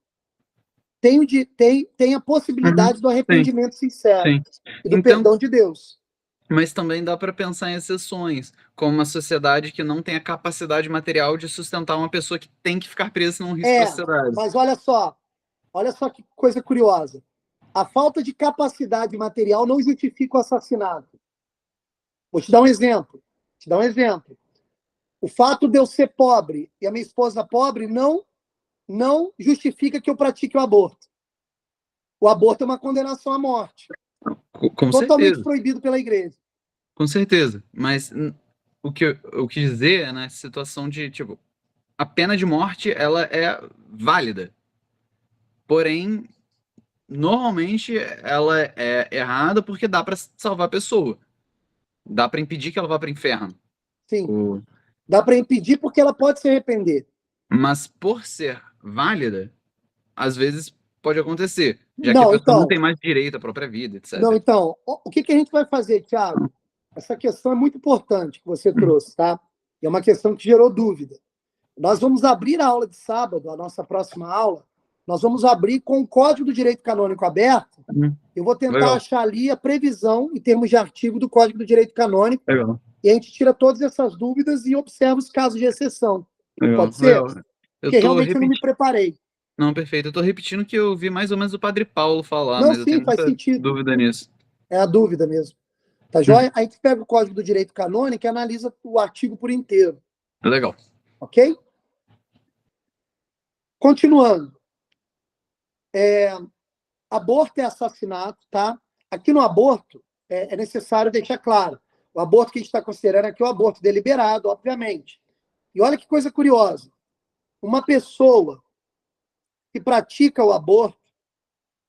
[SPEAKER 1] tem a possibilidade do arrependimento sincero e do perdão de Deus.
[SPEAKER 2] Mas também dá para pensar em exceções, como uma sociedade que não tem a capacidade material de sustentar uma pessoa que tem que ficar presa num risco da sociedade.
[SPEAKER 1] Mas olha só que coisa curiosa. A falta de capacidade material não justifica o assassinato. Vou te dar um exemplo. O fato de eu ser pobre e a minha esposa pobre não justifica que eu pratique o aborto. O aborto é uma condenação à morte. Totalmente proibido pela igreja.
[SPEAKER 2] Com certeza. Mas o que eu quis dizer é na situação de, tipo, a pena de morte ela é válida. Porém, normalmente ela é errada porque dá para salvar a pessoa. Dá para impedir que ela vá para o inferno.
[SPEAKER 1] Sim. Dá para impedir porque ela pode se arrepender.
[SPEAKER 2] Mas por ser válida, às vezes pode acontecer, já que a pessoa não tem mais direito à própria vida, etc.
[SPEAKER 1] Não, então, o que a gente vai fazer, Thiago? Essa questão é muito importante que você trouxe, tá? É uma questão que gerou dúvida. Nós vamos abrir a aula de sábado, a nossa próxima aula, nós vamos abrir com o Código do Direito Canônico aberto. Eu vou tentar achar ali a previsão, em termos de artigo, do Código do Direito Canônico. E a gente tira todas essas dúvidas e observa os casos de exceção. Pode ser? Porque realmente eu não me preparei.
[SPEAKER 2] Não, perfeito. Eu estou repetindo que eu vi mais ou menos o Padre Paulo falar,
[SPEAKER 1] não,
[SPEAKER 2] mas
[SPEAKER 1] sim,
[SPEAKER 2] eu tenho
[SPEAKER 1] faz
[SPEAKER 2] muita
[SPEAKER 1] sentido.
[SPEAKER 2] dúvida nisso.
[SPEAKER 1] É a dúvida mesmo. Tá joia? A gente pega o Código do Direito Canônico e analisa o artigo por inteiro.
[SPEAKER 2] Legal.
[SPEAKER 1] Ok? Continuando. Aborto é assassinato, tá? Aqui no aborto, é necessário deixar claro. O aborto que a gente está considerando aqui é o aborto deliberado, obviamente. E olha que coisa curiosa. Uma pessoa que pratica o aborto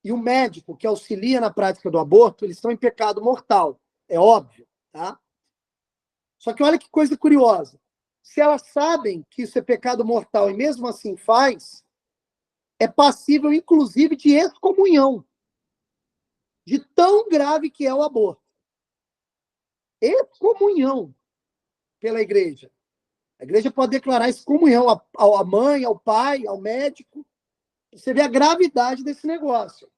[SPEAKER 1] e o médico que auxilia na prática do aborto, eles estão em pecado mortal. É óbvio, tá? Só que olha que coisa curiosa. Se elas sabem que isso é pecado mortal e mesmo assim faz, é passível, inclusive, de excomunhão. De tão grave que é o aborto. Excomunhão pela igreja. A igreja pode declarar excomunhão à mãe, ao pai, ao médico. Você vê a gravidade desse negócio.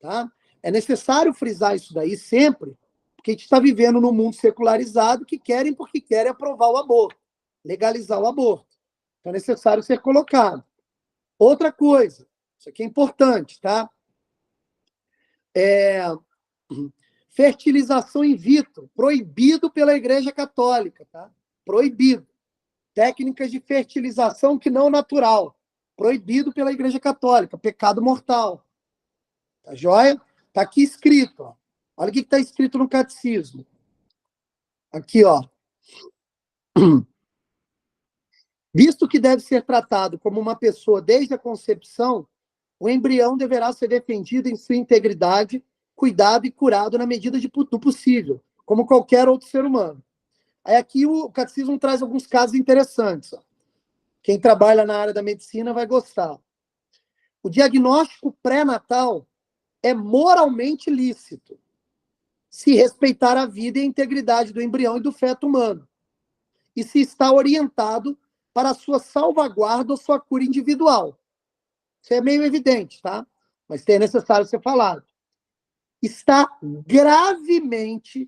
[SPEAKER 1] Tá? É necessário frisar isso daí sempre, porque a gente está vivendo num mundo secularizado que querem porque querem aprovar o aborto, legalizar o aborto. Então é necessário ser colocado. Outra coisa, isso aqui é importante, tá? Fertilização in vitro, proibido pela Igreja Católica, tá? Proibido. Técnicas de fertilização que não natural, proibido pela Igreja Católica, pecado mortal. Tá joia? Tá aqui escrito, ó. Olha o que está escrito no catecismo. Aqui, ó. Visto que deve ser tratado como uma pessoa desde a concepção, o embrião deverá ser defendido em sua integridade, cuidado e curado na medida do possível, como qualquer outro ser humano. Aí aqui o catecismo traz alguns casos interessantes. Ó. Quem trabalha na área da medicina vai gostar. O diagnóstico pré-natal é moralmente lícito, se respeitar a vida e a integridade do embrião e do feto humano, e se está orientado para a sua salvaguarda ou sua cura individual. Isso é meio evidente, tá? Mas é necessário ser falado. Está gravemente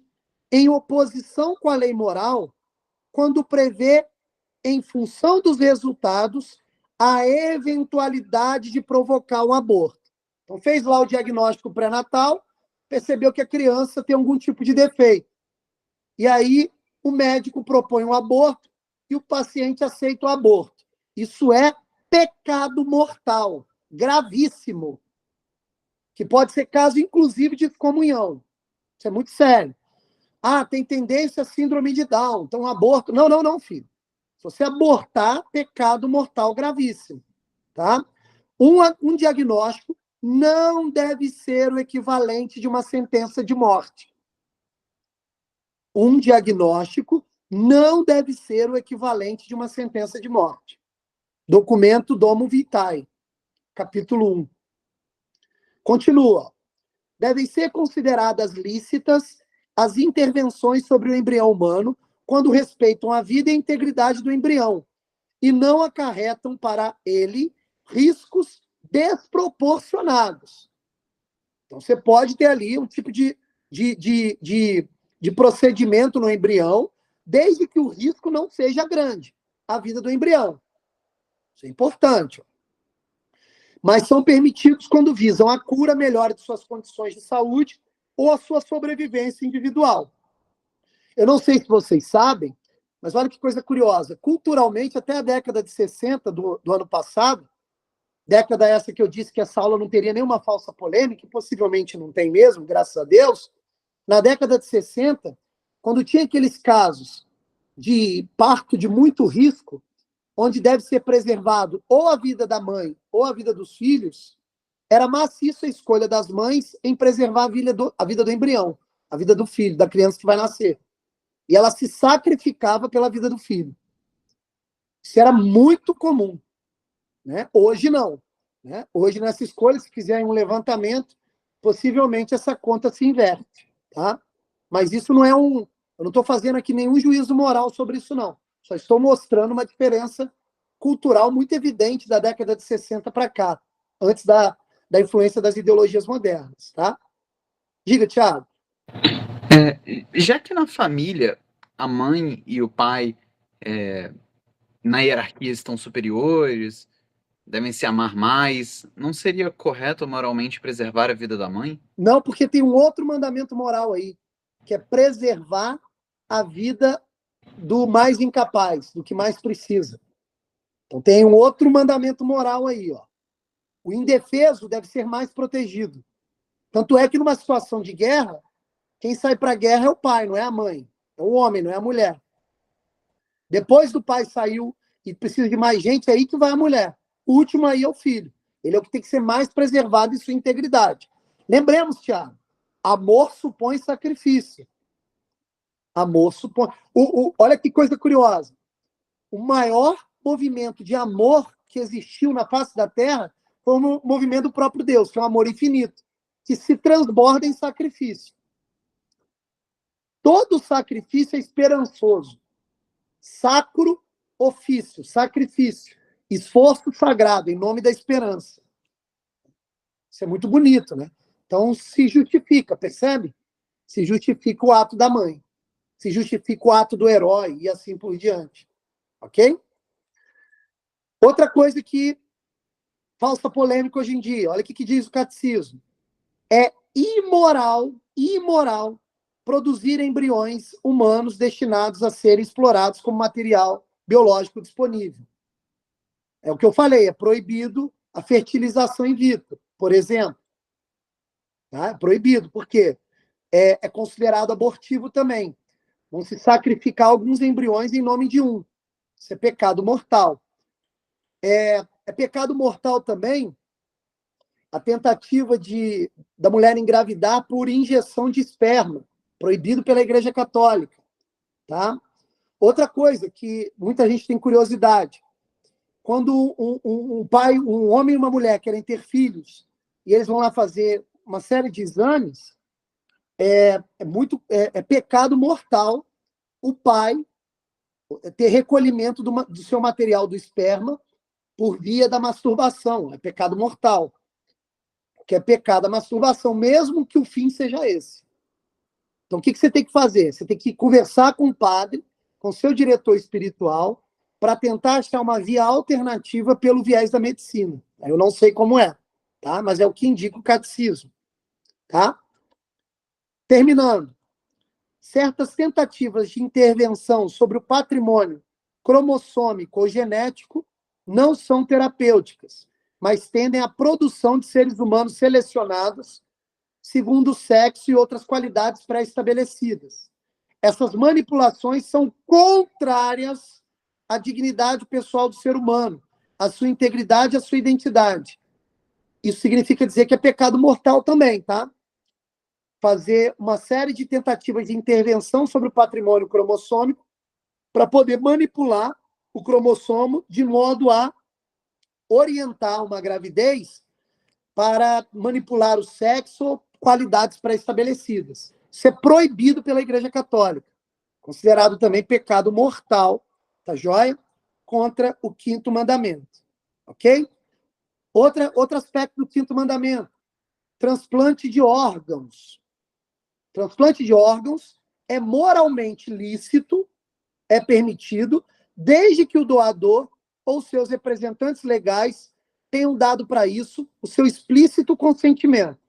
[SPEAKER 1] em oposição com a lei moral quando prevê, em função dos resultados, a eventualidade de provocar um aborto. Então, fez lá o diagnóstico pré-natal, percebeu que a criança tem algum tipo de defeito. E aí, o médico propõe um aborto e o paciente aceita o aborto. Isso é pecado mortal, gravíssimo, que pode ser caso, inclusive, de excomunhão. Isso é muito sério. Ah, tem tendência a síndrome de Down, então aborto. Não, filho. Se você abortar, pecado mortal gravíssimo. Tá? Um diagnóstico não deve ser o equivalente de uma sentença de morte. Um diagnóstico não deve ser o equivalente de uma sentença de morte. Documento Domo Vitae, capítulo 1. Continua. Devem ser consideradas lícitas as intervenções sobre o embrião humano quando respeitam a vida e a integridade do embrião e não acarretam para ele riscos desproporcionados. Então, você pode ter ali um tipo de procedimento no embrião, desde que o risco não seja grande à vida do embrião. Isso é importante. Mas são permitidos quando visam a cura, melhora de suas condições de saúde ou a sua sobrevivência individual. Eu não sei se vocês sabem, mas olha que coisa curiosa. Culturalmente, até a década de 60 do ano passado, década essa que eu disse que essa aula não teria nenhuma falsa polêmica, e possivelmente não tem mesmo, graças a Deus, na década de 60, quando tinha aqueles casos de parto de muito risco, onde deve ser preservado ou a vida da mãe ou a vida dos filhos, era maciça a escolha das mães em preservar a vida do embrião, a vida do filho, da criança que vai nascer. E ela se sacrificava pela vida do filho. Isso era muito comum, né? Hoje não. Né? Hoje, nessa escolha, se fizerem um levantamento, possivelmente essa conta se inverte. Tá? Mas isso não é um... Eu não estou fazendo aqui nenhum juízo moral sobre isso, não. Só estou mostrando uma diferença cultural muito evidente da década de 60 para cá, antes da influência das ideologias modernas. Tá? Diga, Thiago.
[SPEAKER 2] Já que na família a mãe e o pai na hierarquia estão superiores, devem se amar mais, não seria correto moralmente preservar a vida da mãe?
[SPEAKER 1] Não, porque tem um outro mandamento moral aí, que é preservar a vida do mais incapaz, do que mais precisa. Então tem um outro mandamento moral aí, ó. O indefeso deve ser mais protegido. Tanto é que numa situação de guerra, quem sai para a guerra é o pai, não é a mãe. É o homem, não é a mulher. Depois do pai saiu e precisa de mais gente, é aí que vai a mulher. O último aí é o filho. Ele é o que tem que ser mais preservado em sua integridade. Lembremos, Tiago, amor supõe sacrifício. Amor supõe... Olha que coisa curiosa. O maior movimento de amor que existiu na face da Terra foi o movimento do próprio Deus, que é um amor infinito, que se transborda em sacrifício. Todo sacrifício é esperançoso. Sacro ofício, sacrifício, esforço sagrado em nome da esperança. Isso é muito bonito, né? Então se justifica, percebe? Se justifica o ato da mãe, se justifica o ato do herói e assim por diante. Ok? Outra coisa que causa polêmica hoje em dia, olha o que diz o catecismo. É imoral produzir embriões humanos destinados a serem explorados como material biológico disponível. É o que eu falei, é proibido a fertilização in vitro, por exemplo. Tá? É proibido, porque é considerado abortivo também. Vão se sacrificar alguns embriões em nome de um. Isso é pecado mortal. É pecado mortal também a tentativa da mulher engravidar por injeção de esperma, proibido pela Igreja Católica. Tá? Outra coisa que muita gente tem curiosidade, quando um pai, um homem e uma mulher querem ter filhos, e eles vão lá fazer uma série de exames, é pecado mortal o pai ter recolhimento do seu material do esperma por via da masturbação. É pecado mortal. Que é pecado a masturbação, mesmo que o fim seja esse. Então, o que você tem que fazer? Você tem que conversar com o padre, com o seu diretor espiritual, para tentar achar uma via alternativa pelo viés da medicina. Eu não sei como é, tá? Mas é o que indica o catecismo. Tá? Terminando. Certas tentativas de intervenção sobre o patrimônio cromossômico ou genético não são terapêuticas, mas tendem à produção de seres humanos selecionados segundo o sexo e outras qualidades pré-estabelecidas. Essas manipulações são contrárias à dignidade pessoal do ser humano, à sua integridade e à sua identidade. Isso significa dizer que é pecado mortal também, tá? Fazer uma série de tentativas de intervenção sobre o patrimônio cromossômico para poder manipular o cromossomo de modo a orientar uma gravidez para manipular o sexo ou qualidades pré-estabelecidas. Isso é proibido pela Igreja Católica. Considerado também pecado mortal, tá joia? Contra o 5º mandamento. Ok? Outro aspecto do 5º mandamento. Transplante de órgãos. Transplante de órgãos é moralmente lícito, é permitido, desde que o doador ou seus representantes legais tenham dado para isso o seu explícito consentimento.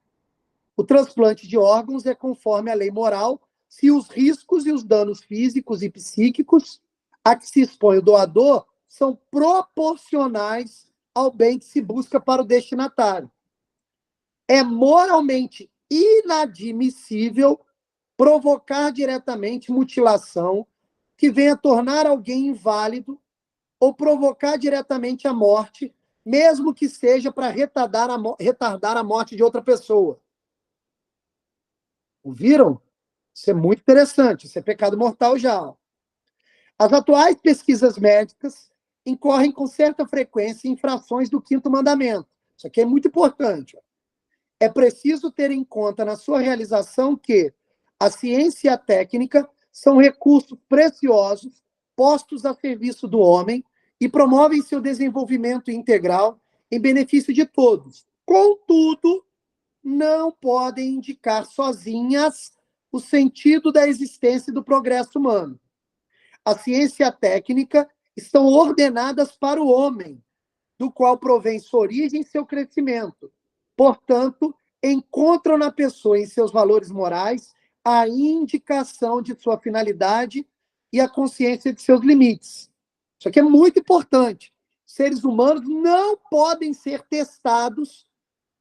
[SPEAKER 1] O transplante de órgãos é conforme a lei moral se os riscos e os danos físicos e psíquicos a que se expõe o doador são proporcionais ao bem que se busca para o destinatário. É moralmente inadmissível provocar diretamente mutilação que venha tornar alguém inválido ou provocar diretamente a morte, mesmo que seja para retardar a morte de outra pessoa. Ouviram? Isso é muito interessante, isso é pecado mortal já. As atuais pesquisas médicas incorrem com certa frequência em infrações do 5º mandamento. Isso aqui é muito importante. É preciso ter em conta na sua realização que a ciência e a técnica são recursos preciosos postos a serviço do homem e promovem seu desenvolvimento integral em benefício de todos. Contudo, não podem indicar sozinhas o sentido da existência e do progresso humano. A ciência e a técnica estão ordenadas para o homem, do qual provém sua origem e seu crescimento. Portanto, encontram na pessoa e em seus valores morais a indicação de sua finalidade e a consciência de seus limites. Isso aqui é muito importante. Seres humanos não podem ser testados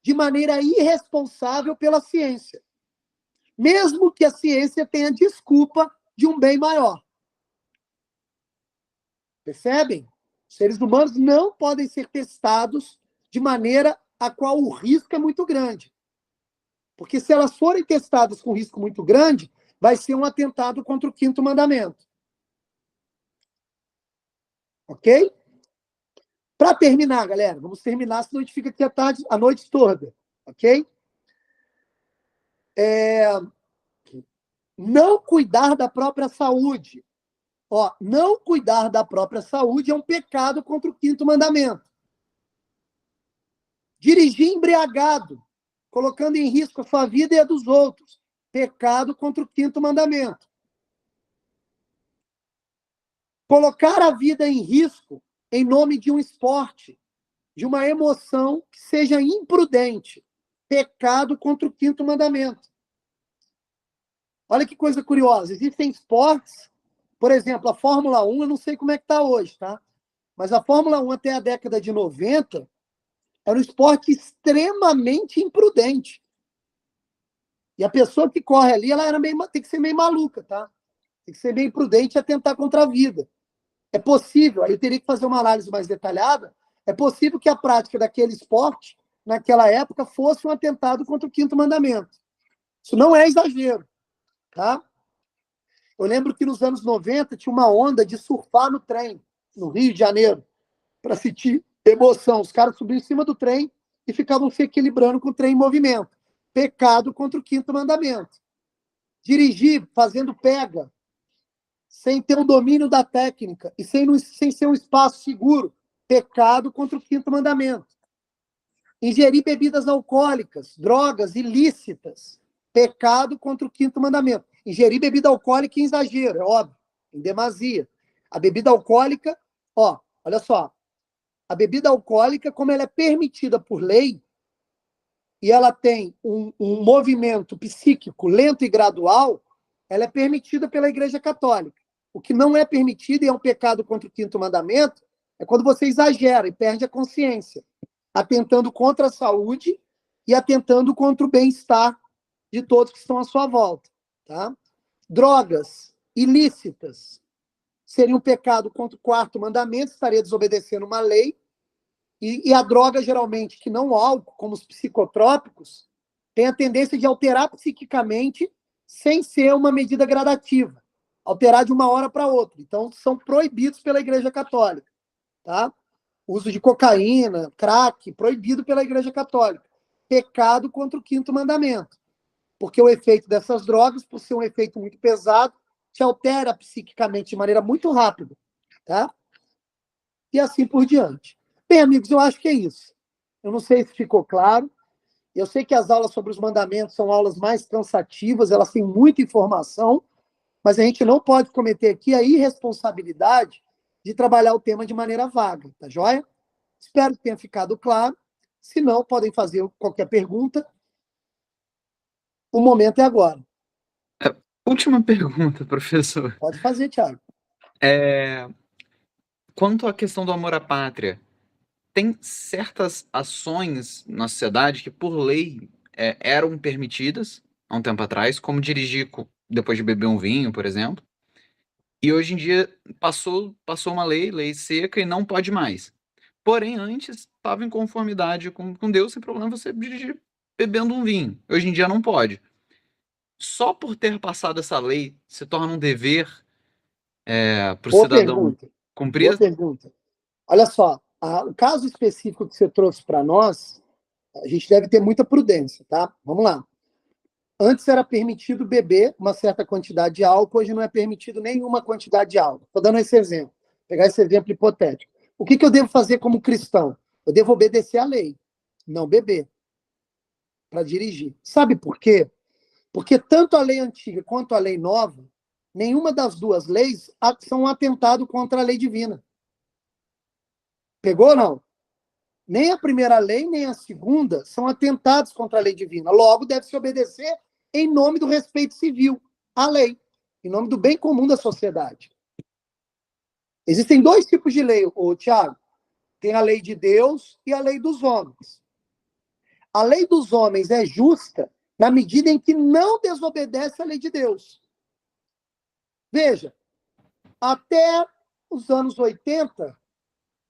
[SPEAKER 1] de maneira irresponsável pela ciência, mesmo que a ciência tenha desculpa de um bem maior. Percebem? Seres humanos não podem ser testados de maneira a qual o risco é muito grande. Porque se elas forem testadas com risco muito grande, vai ser um atentado contra o 5º mandamento. Ok? Para terminar, galera, vamos terminar, senão a gente fica aqui à tarde, a noite toda. Ok? Não cuidar da própria saúde. Ó, não cuidar da própria saúde é um pecado contra o 5º mandamento. Dirigir embriagado, colocando em risco a sua vida e a dos outros. Pecado contra o 5º mandamento. Colocar a vida em risco em nome de um esporte, de uma emoção que seja imprudente. Pecado contra o 5º mandamento. Olha que coisa curiosa. Existem esportes, por exemplo, a Fórmula 1, eu não sei como é que está hoje, tá? Mas a Fórmula 1 até a década de 90 era um esporte extremamente imprudente. E a pessoa que corre ali, ela tem que ser meio maluca, tá? Tem que ser meio imprudente e atentar contra a vida. É possível, aí eu teria que fazer uma análise mais detalhada, é possível que a prática daquele esporte, naquela época, fosse um atentado contra o 5º mandamento. Isso não é exagero, tá? Eu lembro que nos anos 90 tinha uma onda de surfar no trem, no Rio de Janeiro, para sentir emoção. Os caras subiam em cima do trem e ficavam se equilibrando com o trem em movimento. Pecado contra o 5º mandamento. Dirigir fazendo pega, sem ter o domínio da técnica e sem ser um espaço seguro. Pecado contra o 5º mandamento. Ingerir bebidas alcoólicas, drogas ilícitas. Pecado contra o 5º mandamento. Ingerir bebida alcoólica em exagero, é óbvio, em demasia. A bebida alcoólica, ó, olha só, a bebida alcoólica, como ela é permitida por lei, e ela tem um movimento psíquico lento e gradual, ela é permitida pela Igreja Católica. O que não é permitido, e é um pecado contra o 5º mandamento, é quando você exagera e perde a consciência, atentando contra a saúde e atentando contra o bem-estar de todos que estão à sua volta. Tá? Drogas ilícitas seria um pecado contra o 4º mandamento, estaria desobedecendo uma lei, e a droga, geralmente, que não o álcool, como os psicotrópicos, tem a tendência de alterar psiquicamente sem ser uma medida gradativa, alterar de uma hora para outra. Então, são proibidos pela Igreja Católica. Tá? O uso de cocaína, crack, proibido pela Igreja Católica. Pecado contra o 5º mandamento. Porque o efeito dessas drogas, por ser um efeito muito pesado, te altera psiquicamente de maneira muito rápida. Tá? E assim por diante. Bem, amigos, eu acho que é isso. Eu não sei se ficou claro. Eu sei que as aulas sobre os mandamentos são aulas mais cansativas, elas têm muita informação, mas a gente não pode cometer aqui a irresponsabilidade de trabalhar o tema de maneira vaga, tá joia? Espero que tenha ficado claro. Se não, podem fazer qualquer pergunta. O momento é agora.
[SPEAKER 2] Última pergunta, professor.
[SPEAKER 1] Pode fazer, Thiago.
[SPEAKER 2] Quanto à questão do amor à pátria, tem certas ações na sociedade que, por lei, eram permitidas há um tempo atrás, como dirigir depois de beber um vinho, por exemplo. E hoje em dia passou uma lei seca e não pode mais. Porém, antes estava em conformidade com Deus, sem problema você dirigir bebendo um vinho. Hoje em dia não pode. Só por ter passado essa lei se torna um dever para o
[SPEAKER 1] Boa
[SPEAKER 2] cidadão
[SPEAKER 1] pergunta. Boa
[SPEAKER 2] cumprir?
[SPEAKER 1] pergunta. Olha só, o caso específico que você trouxe para nós, a gente deve ter muita prudência, tá? Vamos lá. Antes era permitido beber uma certa quantidade de álcool, hoje não é permitido nenhuma quantidade de álcool. Estou dando esse exemplo, pegar esse exemplo hipotético. O que eu devo fazer como cristão? Eu devo obedecer à lei, não beber, para dirigir. Sabe por quê? Porque tanto a lei antiga quanto a lei nova, nenhuma das duas leis são um atentado contra a lei divina. Pegou ou não? Nem a primeira lei, nem a segunda são atentados contra a lei divina. Logo, deve-se obedecer em nome do respeito civil à lei, em nome do bem comum da sociedade. Existem dois tipos de lei, Tiago. Tem a lei de Deus e a lei dos homens. A lei dos homens é justa na medida em que não desobedece à lei de Deus. Veja, até os anos 80,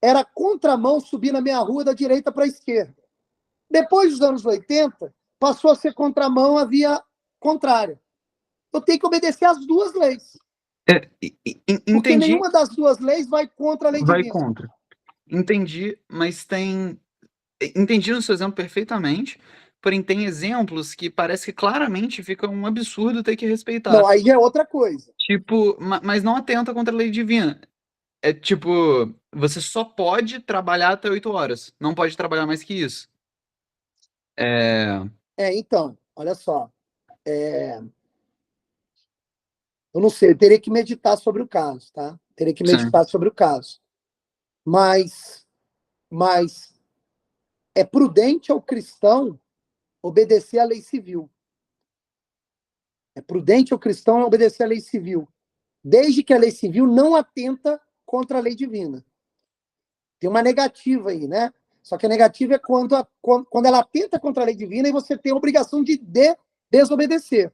[SPEAKER 1] era contramão subir na minha rua da direita para a esquerda. Depois dos anos 80, passou a ser contramão a via contrária. Eu tenho que obedecer às duas leis. Porque
[SPEAKER 2] Entendi.
[SPEAKER 1] nenhuma das duas leis vai contra a lei
[SPEAKER 2] Vai
[SPEAKER 1] divina.
[SPEAKER 2] contra. Entendi, mas entendi no seu exemplo perfeitamente, porém tem exemplos que parece que claramente fica um absurdo ter que respeitar.
[SPEAKER 1] Não, aí já é outra coisa.
[SPEAKER 2] Tipo, mas não atenta contra a lei divina. É tipo, você só pode trabalhar até 8 horas, não pode trabalhar mais que isso.
[SPEAKER 1] Então, olha só. Eu não sei, eu teria que meditar sobre o caso, tá? Teria que meditar sobre o caso. Mas é prudente ao cristão obedecer à lei civil. É prudente ao cristão obedecer à lei civil, desde que a lei civil não atenta contra a lei divina. Tem uma negativa aí, né? Só que a negativa é quando ela atenta contra a lei divina e você tem a obrigação de desobedecer.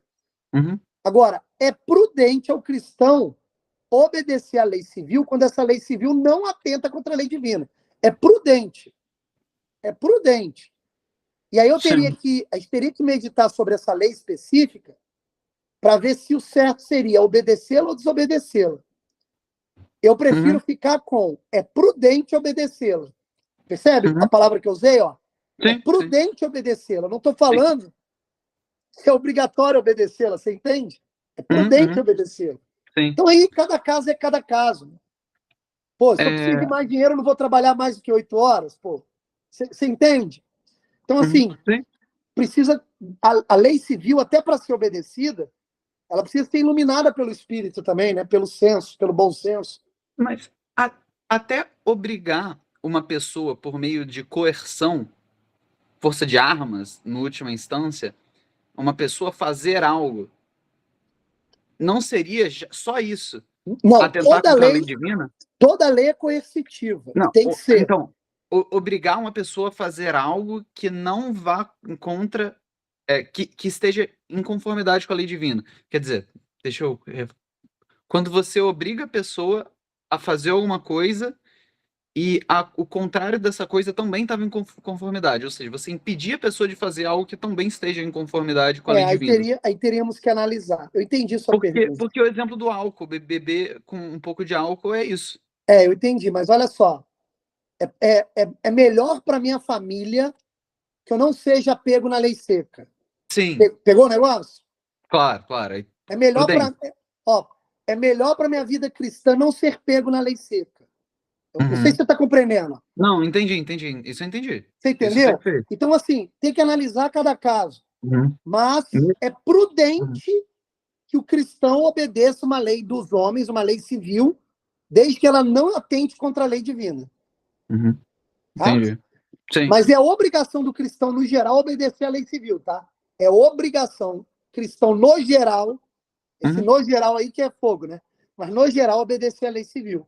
[SPEAKER 2] Uhum.
[SPEAKER 1] Agora, é prudente ao cristão obedecer à lei civil quando essa lei civil não atenta contra a lei divina. É prudente. É prudente. E aí a gente teria que meditar sobre essa lei específica para ver se o certo seria obedecê-la ou desobedecê-la. Eu prefiro ficar com é prudente obedecê-la. Percebe a palavra que eu usei? Ó? É prudente obedecê-la. Não estou falando que é obrigatório obedecê-la, você entende? É prudente obedecê-la. Então aí cada caso é cada caso. Pô, se eu preciso de mais dinheiro, eu não vou trabalhar mais do que 8 horas, pô. Você entende? Então, assim, precisa. A lei civil, até para ser obedecida, ela precisa ser iluminada pelo Espírito também, né? Pelo senso, pelo bom senso.
[SPEAKER 2] Mas até obrigar uma pessoa por meio de coerção, força de armas, na última instância, uma pessoa fazer algo, não seria só isso?
[SPEAKER 1] Não,
[SPEAKER 2] atentar contra a lei divina?
[SPEAKER 1] Toda lei é coercitiva.
[SPEAKER 2] Não,
[SPEAKER 1] tem que ser.
[SPEAKER 2] Então, obrigar uma pessoa a fazer algo que não vá contra, que esteja em conformidade com a lei divina. Quer dizer, quando você obriga a pessoa a fazer alguma coisa e o contrário dessa coisa também estava em conformidade, ou seja, você impedir a pessoa de fazer algo que também esteja em conformidade com a lei divina.
[SPEAKER 1] Aí teríamos que analisar. Eu entendi sua pergunta.
[SPEAKER 2] Porque o exemplo do álcool, beber com um pouco de álcool é isso.
[SPEAKER 1] Eu entendi, mas olha só. É melhor para minha família que eu não seja pego na lei seca.
[SPEAKER 2] Sim.
[SPEAKER 1] Pegou o negócio?
[SPEAKER 2] Claro.
[SPEAKER 1] É melhor para minha vida cristã não ser pego na lei seca. Eu não sei se você está compreendendo.
[SPEAKER 2] Não, entendi. Isso eu entendi.
[SPEAKER 1] Você entendeu? Então, assim, tem que analisar cada caso. Mas é prudente que o cristão obedeça uma lei dos homens, uma lei civil, desde que ela não atente contra a lei divina. Tá?
[SPEAKER 2] Entendi. Sim.
[SPEAKER 1] Mas é obrigação do cristão, no geral, obedecer à lei civil, tá? É obrigação cristão, no geral, esse no geral aí que é fogo, né? Mas, no geral, obedecer à lei civil.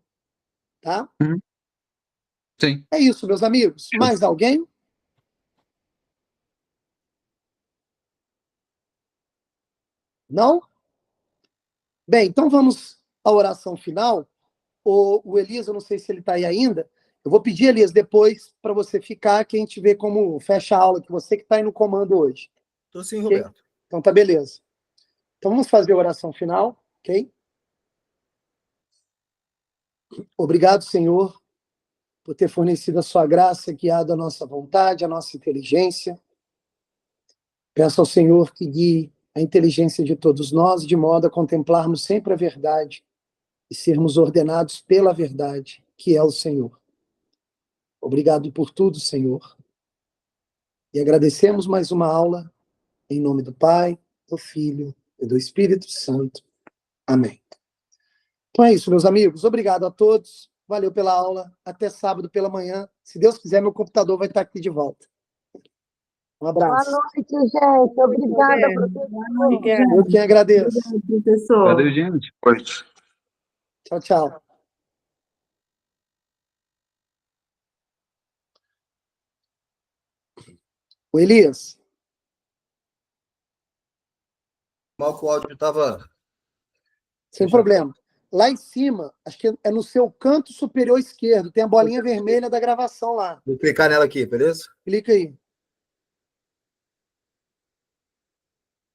[SPEAKER 1] Tá?
[SPEAKER 2] Sim.
[SPEAKER 1] É isso, meus amigos. Mais alguém? Não? Bem, então vamos a oração final, o Elias, eu não sei se ele está aí ainda, eu vou pedir, Elias, depois para você ficar, que a gente vê como fecha a aula, que você que está aí no comando hoje.
[SPEAKER 6] Estou sim,
[SPEAKER 1] Okay?
[SPEAKER 6] Roberto.
[SPEAKER 1] Então tá beleza. Então vamos fazer a oração final, ok? Obrigado, Senhor, por ter fornecido a sua graça, guiado a nossa vontade, a nossa inteligência. Peço ao Senhor que guie a inteligência de todos nós, de modo a contemplarmos sempre a verdade e sermos ordenados pela verdade, que é o Senhor. Obrigado por tudo, Senhor. E agradecemos mais uma aula, em nome do Pai, do Filho e do Espírito Santo. Amém. Então é isso, meus amigos. Obrigado a todos. Valeu pela aula. Até sábado pela manhã. Se Deus quiser, meu computador vai estar aqui de volta. Um abraço.
[SPEAKER 5] Boa noite, gente. Obrigada, professor.
[SPEAKER 4] Obrigada.
[SPEAKER 1] Eu quem agradeço.
[SPEAKER 4] Professor.
[SPEAKER 2] Valeu, gente.
[SPEAKER 1] Tchau, tchau. O Elias,
[SPEAKER 6] Mal que o áudio estava...
[SPEAKER 1] sem problema. Lá em cima, acho que é no seu canto superior esquerdo, tem a bolinha vermelha da gravação lá.
[SPEAKER 6] Vou clicar nela aqui, beleza?
[SPEAKER 1] Clica aí.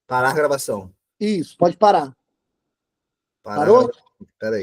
[SPEAKER 6] Parar a gravação.
[SPEAKER 1] Isso, pode parar.
[SPEAKER 6] Parar a
[SPEAKER 1] Parou?
[SPEAKER 6] gravação. Espera aí.